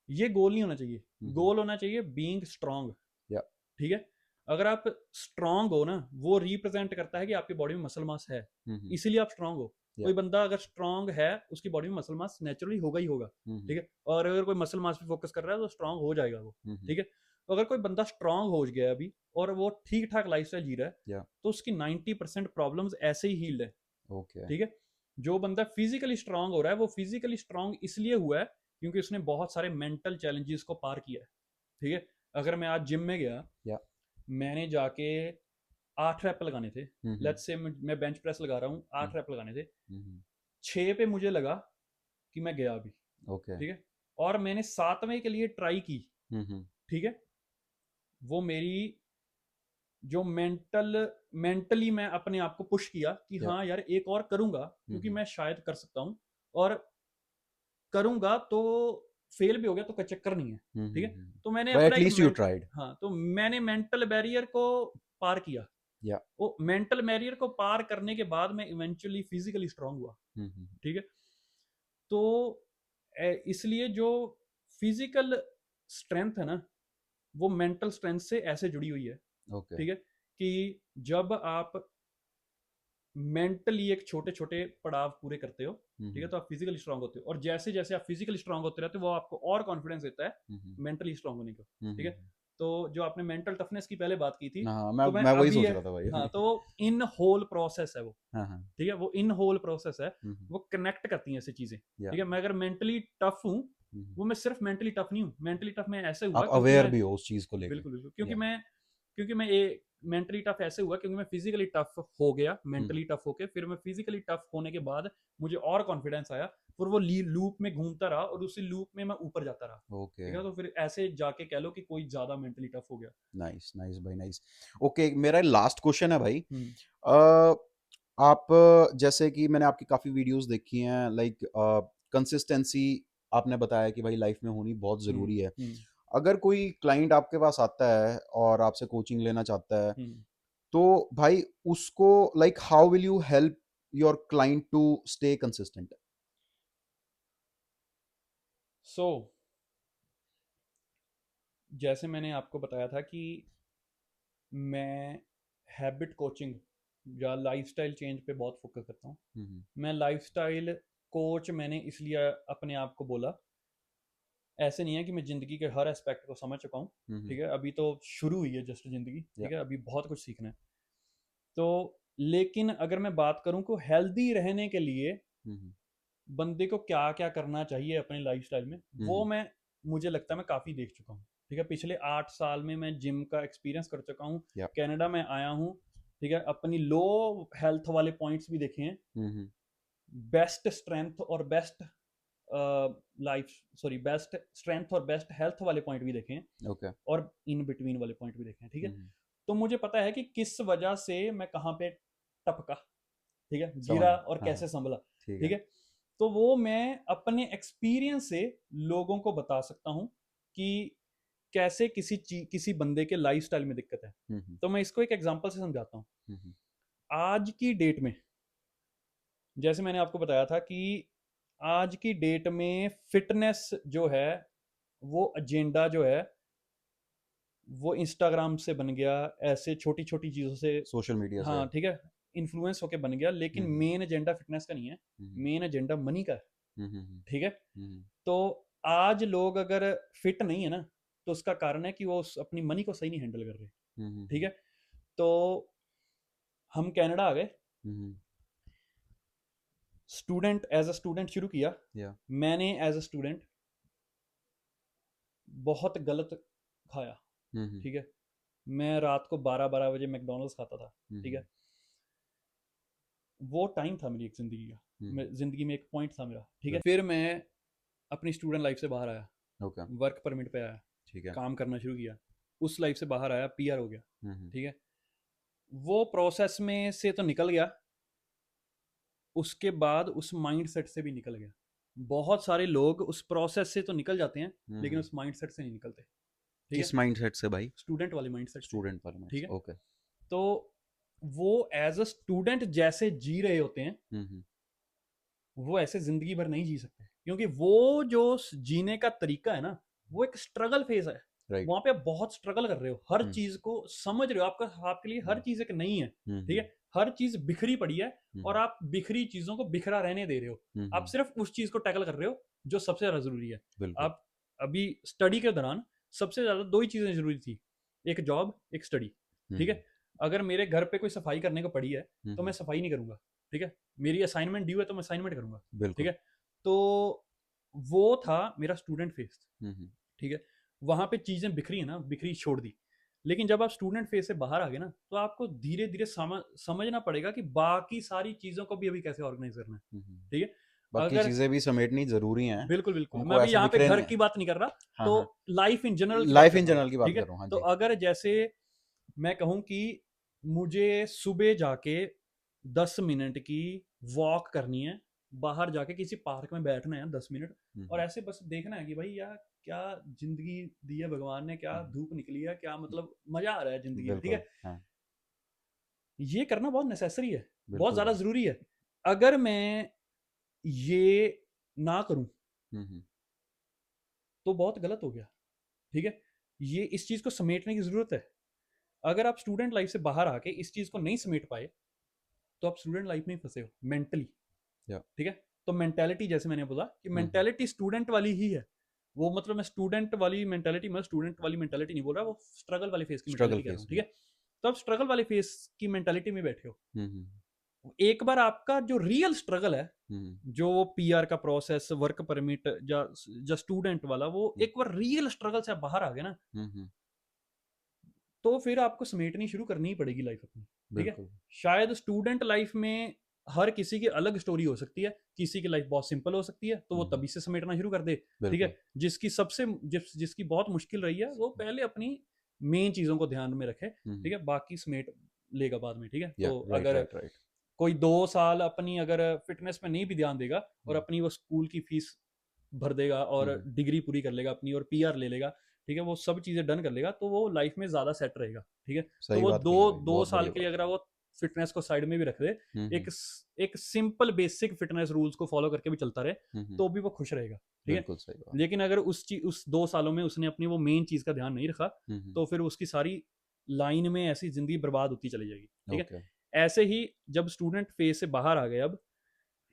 ये गोल नहीं होना चाहिए। हम्म। गोल होना चाहिए बीइंग स्ट्रांग, या। ठीक है। अगर आप स्ट्रांग हो ना, वो रिप्रेजेंट करता है कि आपकी बॉडी में मसल मास है, हम्म। इसीलिए आप स्ट्रांग हो। या। कोई बंदा अगर स्ट्रांग है, उसकी बॉडी में मसल मास नेचुरली होगा ही होगा, हम्म। ठीक है। और अगर कोई मसल मास पे फोकस कर रहा है तो स्ट्रांग हो जाएगा वो, हम्म। ठीक है। तो अगर कोई बंदा स्ट्रांग हो गया अभी और वो ठीक ठाक लाइफ स्टाइल जी रहा है, या। तो उसकी 90% प्रॉब्लम्स ऐसे ही हील्ड है, ओके। ठीक है। जो बंदा फिजिकली स्ट्रांग हो रहा है, वो फिजिकली स्ट्रांग इसलिए हुआ है क्योंकि उसने बहुत सारे मेंटल चैलेंजेस को पार किया है, ठीक है। अगर मैं आज जिम में गया, या। मैंने जाके 8 रैप लगाने थे, हम्म। लेट्स से मैं बेंच प्रेस लगा रहा हूँ, हम्म। 8 रैप लगाने थे, हम्म। 6 पे मुझे लगा कि मैं गया अभी, ओके। ठीक है। और मैंने 7वें के लिए ट्राई की, हम्म। ठीक है। वो मेरी जो मेंटली मैं अपने आप को पुश किया कि या हाँ यार एक और करूंगा, क्योंकि हम्म मैं शायद कर सकता हूँ, और करूंगा तो फेल भी हो गया तो कोई चक्कर नहीं है, ठीक है। तो मैंने बट अपना एट एक लीस्ट यू ट्राइड। हाँ, तो मैंने मेंटल बैरियर को पार किया। या वो मेंटल बैरियर को पार करने के बाद मैं इवेंचुअली फिजिकली स्ट्रांग हुआ, ठीक है। तो इसलिए जो फिजिकल स्ट्रेंथ है ना, वो मेंटल स्ट्रेंथ से ऐसे जुड़ी हुई है, ओके। ठीक है, कि जब आप मेंटली एक छोटे छोटे पड़ाव पूरे करते हो, ठीक है, तो आप फिजिकली स्ट्रांग होते हो, और जैसे जैसे आप फिजिकली स्ट्रांग होते रहते हो वो आपको और कॉन्फिडेंस देता है मेंटली स्ट्रांग होने को, ठीक है। तो जो आपने मेंटल टफनेस की पहले बात की थी, हाँ, तो मैं मैं वही अभी सोच है, रहा था भाई। हाँ, तो इन होल प्रोसेस है वो, हाँ हाँ। ठीक है, वो इन होल प्रोसेस है, हम्म। वो कनेक्ट करती हैं ऐसी चीजें, या ठीक है। मैं अगर मेंटली टफ हूँ, वो मैं सिर्फ मेंटली टफ नहीं हूँ, मेंटली टफ मैं ऐसे हुआ आप क्योंकि अवेयर मैं, भी हो उस चीज को लेके। बिल्कुल बिल्कुल, क्योंकि या मैं ये मेंटली टफ ऐसे हुआ क्योंकि मैं फिजिकली टफ हो गया, मेंटली टफ होके फिर मैं फिजिकली टफ होने के बाद मुझे और कॉन्फिडेंस आया, फिर वो लूप में घूमता रहा और उसी लूप में मैं ऊपर जाता रहा, ओके। ठीक है। तो फिर ऐसे जाके कह लो कि कोई ज्यादा मेंटली टफ हो गया। नाइस नाइस भाई, नाइस। ओके, मेरा लास्ट क्वेश्चन है भाई। हम्म अ, आप जैसे कि मैंने आपकी काफ़ी वीडियोस देखी हैं, लाइक कंसिस्टेंसी आपने बताया कि भाई लाइफ में होनी बहुत हम्म ज़रूरी है। हम्म अगर कोई क्लाइंट आपके पास आता है और आपसे कोचिंग लेना चाहता है, हम्म तो भाई उसको, like how will you help your client to stay consistent? So जैसे मैंने आपको बताया था कि मैं हैबिट कोचिंग या लाइफस्टाइल चेंज पे बहुत फोकस करता हूँ। हम्म मैं लाइफस्टाइल कोच मैंने इसलिए अपने आप को बोला, ऐसे नहीं है कि मैं ज़िंदगी के हर एस्पेक्ट को समझ चुका हूँ, हम्म। ठीक है, अभी तो शुरू हुई है जस्ट ज़िंदगी, या ठीक है, अभी बहुत कुछ सीखना है। तो लेकिन अगर मैं बात करूँ को हेल्दी रहने के लिए हम्म बंदे को क्या क्या करना चाहिए अपने लाइफस्टाइल में, वो हम्म। मैं, मुझे लगता है मैं काफ़ी देख चुका हूँ, ठीक है। पिछले 8 साल में मैं जिम का एक्सपीरियंस कर चुका हूँ, या कनाडा में आया हूँ, ठीक है, अपनी लो हेल्थ वाले पॉइंट्स भी देखे हैं, हम्म। बेस्ट स्ट्रेंथ और best life, sorry, best strength और बेस्ट हेल्थ वाले पॉइंट भी देखे हैं, ओके। और इन बिटवीन वाले पॉइंट भी देखे हैं, ठीक है। हम्म। तो मुझे पता है कि किस वजह से मैं कहाँ पे टपका, ठीक है, समझ गिरा गया। और हाँ हाँ। कैसे संभला, ठीक ठीक है। है। तो वो मैं अपने एक्सपीरियंस से लोगों को बता सकता हूँ कि कैसे किसी बंदे के लाइफस्टाइल में दिक्कत है। हम्म तो मैं इसको एक एग्जांपल से समझाता हूँ। हम्म आज की डेट में, जैसे मैंने आपको बताया था कि आज की डेट में फिटनेस जो है, वो एजेंडा जो है, वो इंस्टाग्राम से बन गया, ऐसे छोटी छोटी चीज़ों से, सोशल मीडिया से। हाँ, ठीक है, इन्फ्लुएंस होके बन गया, लेकिन हम्म मेन एजेंडा फिटनेस का नहीं है, हम्म मेन एजेंडा मनी का है, हम्म ठीक है। हम्म तो आज लोग अगर फिट नहीं है ना, तो उसका कारण है कि वो अपनी मनी को सही नहीं हैंडल कर रहे, ठीक हम्म है। तो हम कनाडा आ गए, हम्म। स्टूडेंट, एज अ स्टूडेंट शुरू किया। या मैंने एज अ स्टूडेंट बहुत गलत खाया, हम्म ठीक है। मैं रात को 12-12 बजे मैकडोनल्ड्स खाता था, ठीक हम्म है। वो टाइम था मेरी एक ज़िंदगी का, हम्म। ज़िंदगी में एक पॉइंट था मेरा, ठीक है। बिल्कुल। फिर मैं अपनी स्टूडेंट लाइफ से बाहर आया, ओके। वर्क परमिट पे आया, ठीक है। काम करना शुरू किया, उस लाइफ से बाहर आया, पीआर हो गया, हम्म। ठीक है। वो प्रोसेस में से तो निकल गया, उसके बाद उस माइंड सेट से भी निकल गया। बहुत सारे लोग उस प्रोसेस से तो निकल जाते हैं, लेकिन हम्म। उस माइंड सेट से नहीं निकलते, ठीक है। किस माइंडसेट से भाई? स्टूडेंट वाले माइंड सेट से, स्टूडेंट वाला ठीक माइंडसेट, है। ओके। तो वो एज अ स्टूडेंट जैसे जी रहे होते हैं, हम्म। वो ऐसे जिंदगी भर नहीं जी सकते, क्योंकि वो जो जीने का तरीका है ना, वो एक स्ट्रगल फेज है। राइट। वहां पे आप बहुत स्ट्रगल कर रहे हो, हर हम्म चीज को समझ रहे हो, आपके लिए हर हम्म चीज एक नई है, ठीक हम्म है। हर चीज बिखरी पड़ी है, और हम्म आप बिखरी चीजों को बिखरा रहने दे रहे हो। आप हम्म। सिर्फ उस चीज को टैकल कर रहे हो जो सबसे ज्यादा जरूरी है। बिल्कुल। आप अभी स्टडी के दौरान सबसे ज्यादा दो ही चीजें जरूरी थी, एक जॉब, एक स्टडी, ठीक हम्म है। अगर मेरे घर पे कोई सफाई करने को पड़ी है, तो मैं हम्म। सफाई नहीं करूंगा, ठीक है। मेरी असाइनमेंट ड्यू है तो मैं असाइनमेंट करूंगा, ठीक बिल्कुल। है। तो वो था मेरा स्टूडेंट फेज, हम्म। ठीक है। वहां पे चीजें बिखरी है ना, बिखरी छोड़ दी। लेकिन जब आप स्टूडेंट फेज से बाहर आ गए ना, तो आपको धीरे धीरे समझना पड़ेगा कि बाकी सारी चीजों को भी अभी कैसे ऑर्गेनाइज करना है, हम्म। ठीक है। बाकी अगर, चीजें भी समेटनी जरूरी हैं। बिल्कुल बिल्कुल, मैं उनको अभी ऐसे यहाँ पे बिखरे घर नहीं है। की बात नहीं कर रहा, हाँ तो हाँ। लाइफ इन जनरल की बात लाइफ कर इन रहा हूँ, जनरल की बात ठीक है। कर रहा हूँ, हाँ तो जी। अगर जैसे मैं कहूँ कि मुझे सुबह जाके 10 मिनट की वॉक करनी है, बाहर जाके किसी पार्क में बैठना है 10 मिनट, और हम्म, ऐसे बस देखना है कि भाई यार क्या जिंदगी दी है भगवान ने, क्या हम्म, धूप निकली है, क्या मतलब मजा आ रहा है जिंदगी में, ठीक बिल्कुल, है। हाँ, ये करना बहुत नेसेसरी है, बहुत बिल्कुल ज़्यादा भाई। ज़रूरी है। अगर मैं ये ना करूं हम्म, तो बहुत गलत हो गया, ठीक है। ये इस चीज़ को समेटने की ज़रूरत है। अगर आप स्टूडेंट लाइफ से बाहर आके इस चीज़ को नहीं समेट पाए तो आप स्टूडेंट लाइफ में ही फंसे हो मेंटली, या ठीक है। तो मेंटेलिटी, जैसे मैंने बोला कि हम्म, मेंटेलिटी स्टूडेंट वाली ही है। वो मतलब मैं स्टूडेंट वाली मेंटेलिटी, मैं स्टूडेंट वाली मेंटेलिटी नहीं बोल रहा, वो स्ट्रगल वाले फेस की स्ट्रगल मेंटेलिटी कह रहा फेस, हूँ, ठीक या है। तो आप स्ट्रगल वाले फेस की मेंटेलिटी में बैठे हो। हम्म, एक बार आपका जो रियल स्ट्रगल है, हम्म, जो पीआर का प्रोसेस, वर्क परमिट या स्टूडेंट वाला, वो हम्म, एक बार रियल स्ट्रगल से आप बाहर आ गए ना, हम्म, तो फिर आपको समेटनी शुरू करनी ही पड़ेगी लाइफ अपनी, ठीक है। बिल्कुल, शायद स्टूडेंट लाइफ में हर किसी की अलग स्टोरी हो सकती है, किसी की लाइफ बहुत सिंपल हो सकती है तो वो हम्म, तभी से समेटना शुरू कर दे, ठीक बिल्कुल, है। जिसकी बहुत मुश्किल रही है वो पहले अपनी मेन चीज़ों को ध्यान में रखे, हम्म, ठीक है, बाकी समेट लेगा बाद में, ठीक है। या तो राइट, अगर राइट, राइट, कोई 2 साल अपनी अगर फिटनेस में नहीं भी ध्यान देगा और हम्म, अपनी वो स्कूल की फीस भर देगा और हम्म, डिग्री पूरी कर लेगा अपनी और पीआर ले लेगा, ठीक है, वो सब चीज़ें डन कर लेगा तो वो लाइफ में ज़्यादा सेट रहेगा, ठीक है। तो सही वो बात दो कही है भाई, दो बहुत साल बढ़िया के लिए बात अगर है। वो फिटनेस को साइड में भी रख दे, हम्म, एक सिंपल बेसिक फिटनेस रूल्स को फॉलो करके भी चलता रहे, हम्म, तो भी वो खुश रहेगा, ठीक है। बिल्कुल सही बात। लेकिन अगर उस 2 सालों में उसने अपनी वो मेन चीज़ का ध्यान नहीं रखा, हम्म, तो फिर उसकी सारी लाइन में ऐसी ज़िंदगी बर्बाद होती चली जाएगी, ठीक है। ओके, ऐसे ही जब स्टूडेंट फेज से बाहर आ गए अब,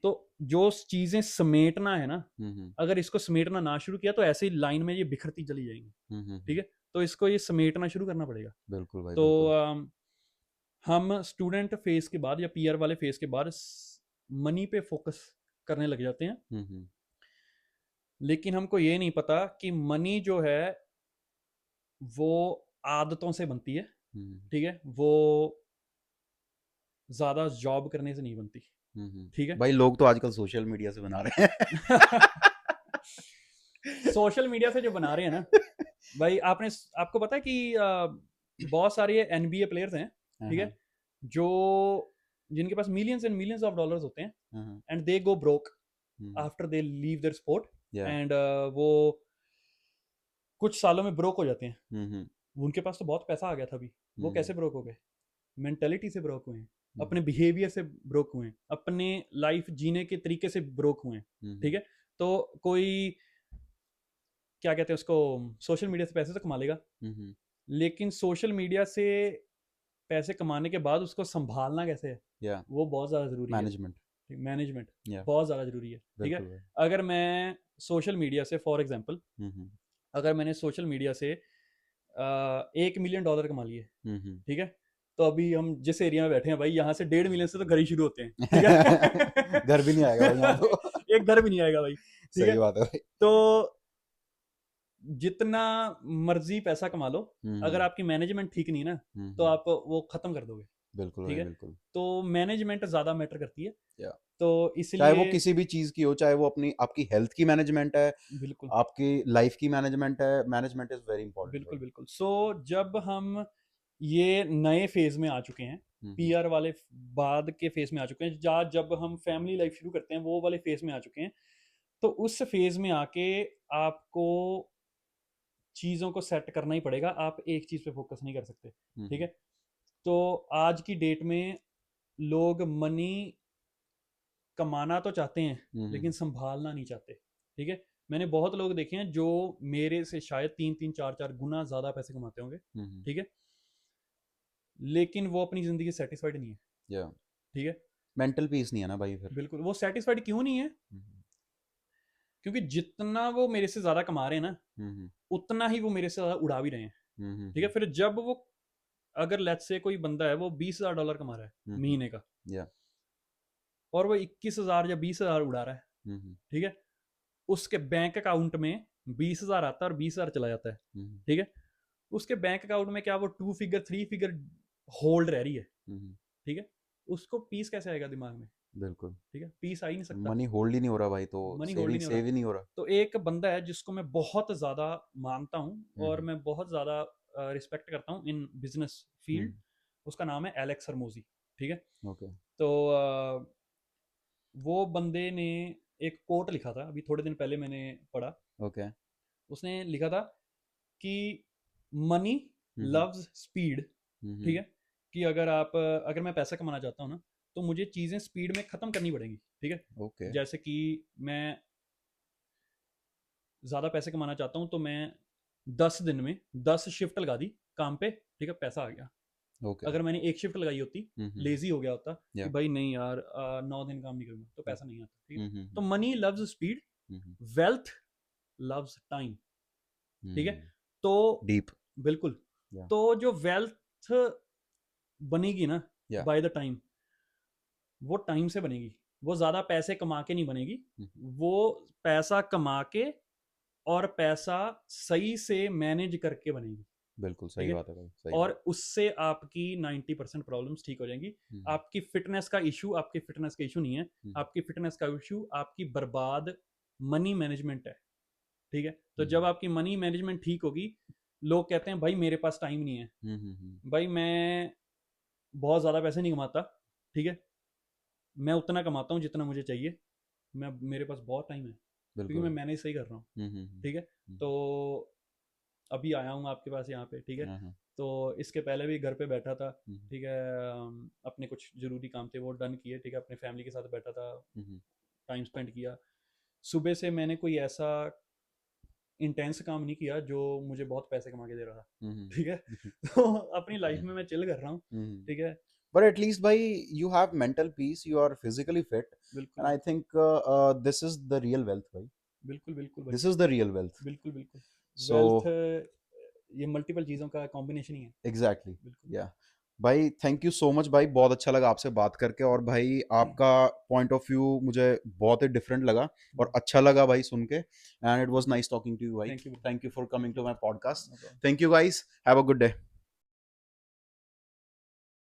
तो जो चीज़ें समेटना है ना, हम्म, अगर इसको समेटना ना शुरू किया तो ऐसे ही लाइन में ये बिखरती चली जाएंगी, ठीक है। तो इसको ये समेटना शुरू करना पड़ेगा। बिल्कुल भाई, तो बिल्कुल, हम स्टूडेंट फेज के बाद या पीआर वाले फेज के बाद मनी पे फोकस करने लग जाते हैं, हम्म, लेकिन हमको ये नहीं पता कि मनी जो है वो आदतों से बनती है, हम्म, ठीक है। वो ज़्यादा जॉब करने से नहीं बनती, ठीक है। भाई लोग तो आजकल सोशल मीडिया से बना रहे हैं। सोशल मीडिया से जो बना रहे हैं ना भाई, आपको पता है कि बहुत सारे एनबीए प्लेयर्स हैं, हाँ, ठीक है, हाँ, जो जिनके पास millions and millions of dollars होते हैं, हाँ, and they go broke hmm, after they leave their sport, yeah and वो कुछ सालों में ब्रोक हो जाते हैं। हम्म, उनके पास तो बहुत पैसा आ गया था अभी, वो हम्म, कैसे ब्रोक हो गए? मेंटेलिटी से ब्रोक हुए हैं, हम्म, अपने बिहेवियर से ब्रोक हुए हैं, अपने लाइफ जीने के तरीके से ब्रोक हुए हैं, ठीक हम्म, है। तो कोई क्या कहते हैं उसको, सोशल मीडिया से पैसे तो कमा लेगा, हम्म, लेकिन सोशल मीडिया से पैसे कमाने के बाद उसको संभालना कैसे है, या वो बहुत ज़्यादा ज़रूरी है। मैनेजमेंट, मैनेजमेंट या बहुत ज़्यादा ज़रूरी है, ठीक है। बिल्कुल भाई, अगर मैं सोशल मीडिया से फॉर एग्जांपल, हम्म, अगर मैंने सोशल मीडिया से $1 मिलियन कमा लिए, हम्म, ठीक है, तो अभी हम जिस एरिया में बैठे हैं भाई, यहाँ से 1.5 मिलियन से तो घर ही शुरू होते हैं, ठीक है। घर भी नहीं आएगा भाई यहाँ तो। एक घर भी नहीं आएगा भाई, ठीक है। सही बात है भाई। तो जितना मर्जी पैसा कमा लो, अगर हम्म, आपकी मैनेजमेंट ठीक नहीं ना, तो हम्म, आप वो खत्म कर दोगे, बिल्कुल ठीक भाई, है। बिल्कुल, तो मैनेजमेंट ज़्यादा मैटर करती है, या तो चाहे वो इसलिए किसी भी चीज की हो, चाहे वो अपनी आपकी हेल्थ की मैनेजमेंट है, बिल्कुल आपकी लाइफ की मैनेजमेंट है, मैनेजमेंट इज वेरी इंपॉर्टेंट भाई। बिल्कुल बिल्कुल। सो जब हम ये नए फेज में आ चुके हैं, हम्म, पीआर वाले बाद के फेज में आ चुके हैं, जब हम फैमिली लाइफ शुरू करते हैं वो वाले फेज में आ चुके हैं, तो उस फेज में आके आपको चीज़ों को सेट करना ही पड़ेगा, आप एक चीज़ पे फोकस नहीं कर सकते, ठीक हम्म, है। तो आज की डेट में लोग मनी कमाना तो चाहते हैं, लेकिन हम्म, संभालना नहीं चाहते, ठीक है। मैंने बहुत लोग देखे हैं जो मेरे से शायद 3-3 4-4 गुना ज़्यादा पैसे कमाते होंगे, हम्म, ठीक है, लेकिन वो अपनी ज़िंदगी सेटिस्फाइड नहीं है, या ठीक है। मेंटल पीस नहीं है ना भाई फिर। बिल्कुल, वो सेटिस्फाइड क्यों नहीं है? हम्म, क्योंकि जितना वो मेरे से ज़्यादा कमा रहे हैं ना, हम्म, उतना ही वो मेरे से ज़्यादा उड़ा भी रहे हैं, ठीक है। हम्म, फिर जब वो, अगर लेट्स से कोई बंदा है वो $20,000 कमा रहा है हम्म, महीने का, या और वो 21,000 या 20,000 उड़ा रहा है, हम्म, ठीक है, उसके बैंक अकाउंट में 20,000 आता है और 20,000 चला जाता है, हम्म, ठीक है। उसके बैंक अकाउंट में क्या वो 2 फिगर 3 फिगर होल्ड रह रही है, हम्म, ठीक है। उसको पीस कैसे आएगा दिमाग में, बिल्कुल, ठीक है, पीस आ ही नहीं सकता, मनी होल्ड ही नहीं हो रहा भाई, तो मनी होल्ड ही सेविंग नहीं हो रहा। सेव ही नहीं हो रहा। तो एक बंदा है जिसको मैं बहुत ज़्यादा मानता हूँ और हम्म, मैं बहुत ज़्यादा रिस्पेक्ट करता हूँ इन बिजनेस फील्ड, उसका नाम है एलेक्स हरमोजी, ठीक है। ओके तो वो बंदे ने एक कोट लिखा था, अभी थोड़े दिन पहले मैंने पढ़ा। ओके उसने लिखा था कि मनी लव्स स्पीड, ठीक है। कि अगर मैं पैसा कमाना चाहता हूँ ना, तो मुझे चीज़ें स्पीड में ख़त्म करनी पड़ेंगी, ठीक है। ओके जैसे कि मैं ज़्यादा पैसे कमाना चाहता हूँ, तो मैं 10 दिन में 10 शिफ्ट लगा दी काम पे, ठीक है, पैसा आ गया। ओके अगर मैंने एक शिफ्ट लगाई होती, लेजी हो गया होता कि या भाई नहीं यार 9 दिन काम नहीं करूँगा, तो पैसा नहीं आता, ठीक है। तो hmm money loves speed, wealth loves time, ठीक है। तो डीप बिल्कुल, या तो जो वेल्थ बनेगी ना या बाय द टाइम, वो टाइम से बनेगी। वो ज़्यादा पैसे कमा के नहीं बनेगी, वो पैसा कमा के और पैसा सही से मैनेज करके बनेगी, बिल्कुल ठीक सही है। बात है भाई, सही और बात। उससे आपकी 90% प्रॉब्लम्स ठीक हो जाएंगी। आपकी फिटनेस का इशू आपकी फिटनेस का इशू नहीं है, आपकी फिटनेस का इशू आपकी बर्बाद मनी मैनेजमेंट है, ठीक है। तो जब आपकी मनी मैनेजमेंट ठीक होगी, लोग कहते हैं भाई मेरे पास टाइम नहीं है, भाई मैं बहुत ज़्यादा पैसे नहीं कमाता, ठीक है, मैं उतना कमाता हूँ जितना मुझे चाहिए, मैं मेरे पास बहुत टाइम है क्योंकि मैं बिल्कुल मैनेज सही कर रहा हूँ, ठीक है। तो अभी आया हूँ आपके पास यहाँ पे, ठीक है। हाँ हाँ तो इसके पहले भी घर पे बैठा था, ठीक है। अपने कुछ ज़रूरी काम थे वो डन किए, ठीक है, अपने फैमिली के साथ बैठा था, टाइम स्पेंड किया। सुबह से मैंने कोई ऐसा इंटेंस काम नहीं किया जो मुझे बहुत पैसे कमा के दे रहा था, ठीक है। तो अपनी लाइफ में मैं चिल कर रहा हूँ, ठीक है। but at least by you have mental peace, you are physically fit, and बिल्कुल I think this is the real wealth bhai. बिल्कुल बिल्कुल भाई, This is the real wealth. बिल्कुल बिल्कुल। वेल्थ So ये मल्टीपल चीज़ों का कॉम्बिनेशन ही है, exactly बिल्कुल। yeah भाई, थैंक यू सो मच भाई, बहुत अच्छा लगा आपसे बात करके, और भाई आपका पॉइंट ऑफ व्यू मुझे बहुत ही डिफरेंट लगा और अच्छा लगा भाई सुन के, and it was nice talking to you भाई। Thank you, thank you for coming thank to you, my podcast. No problem. Thank you guys, have a good day.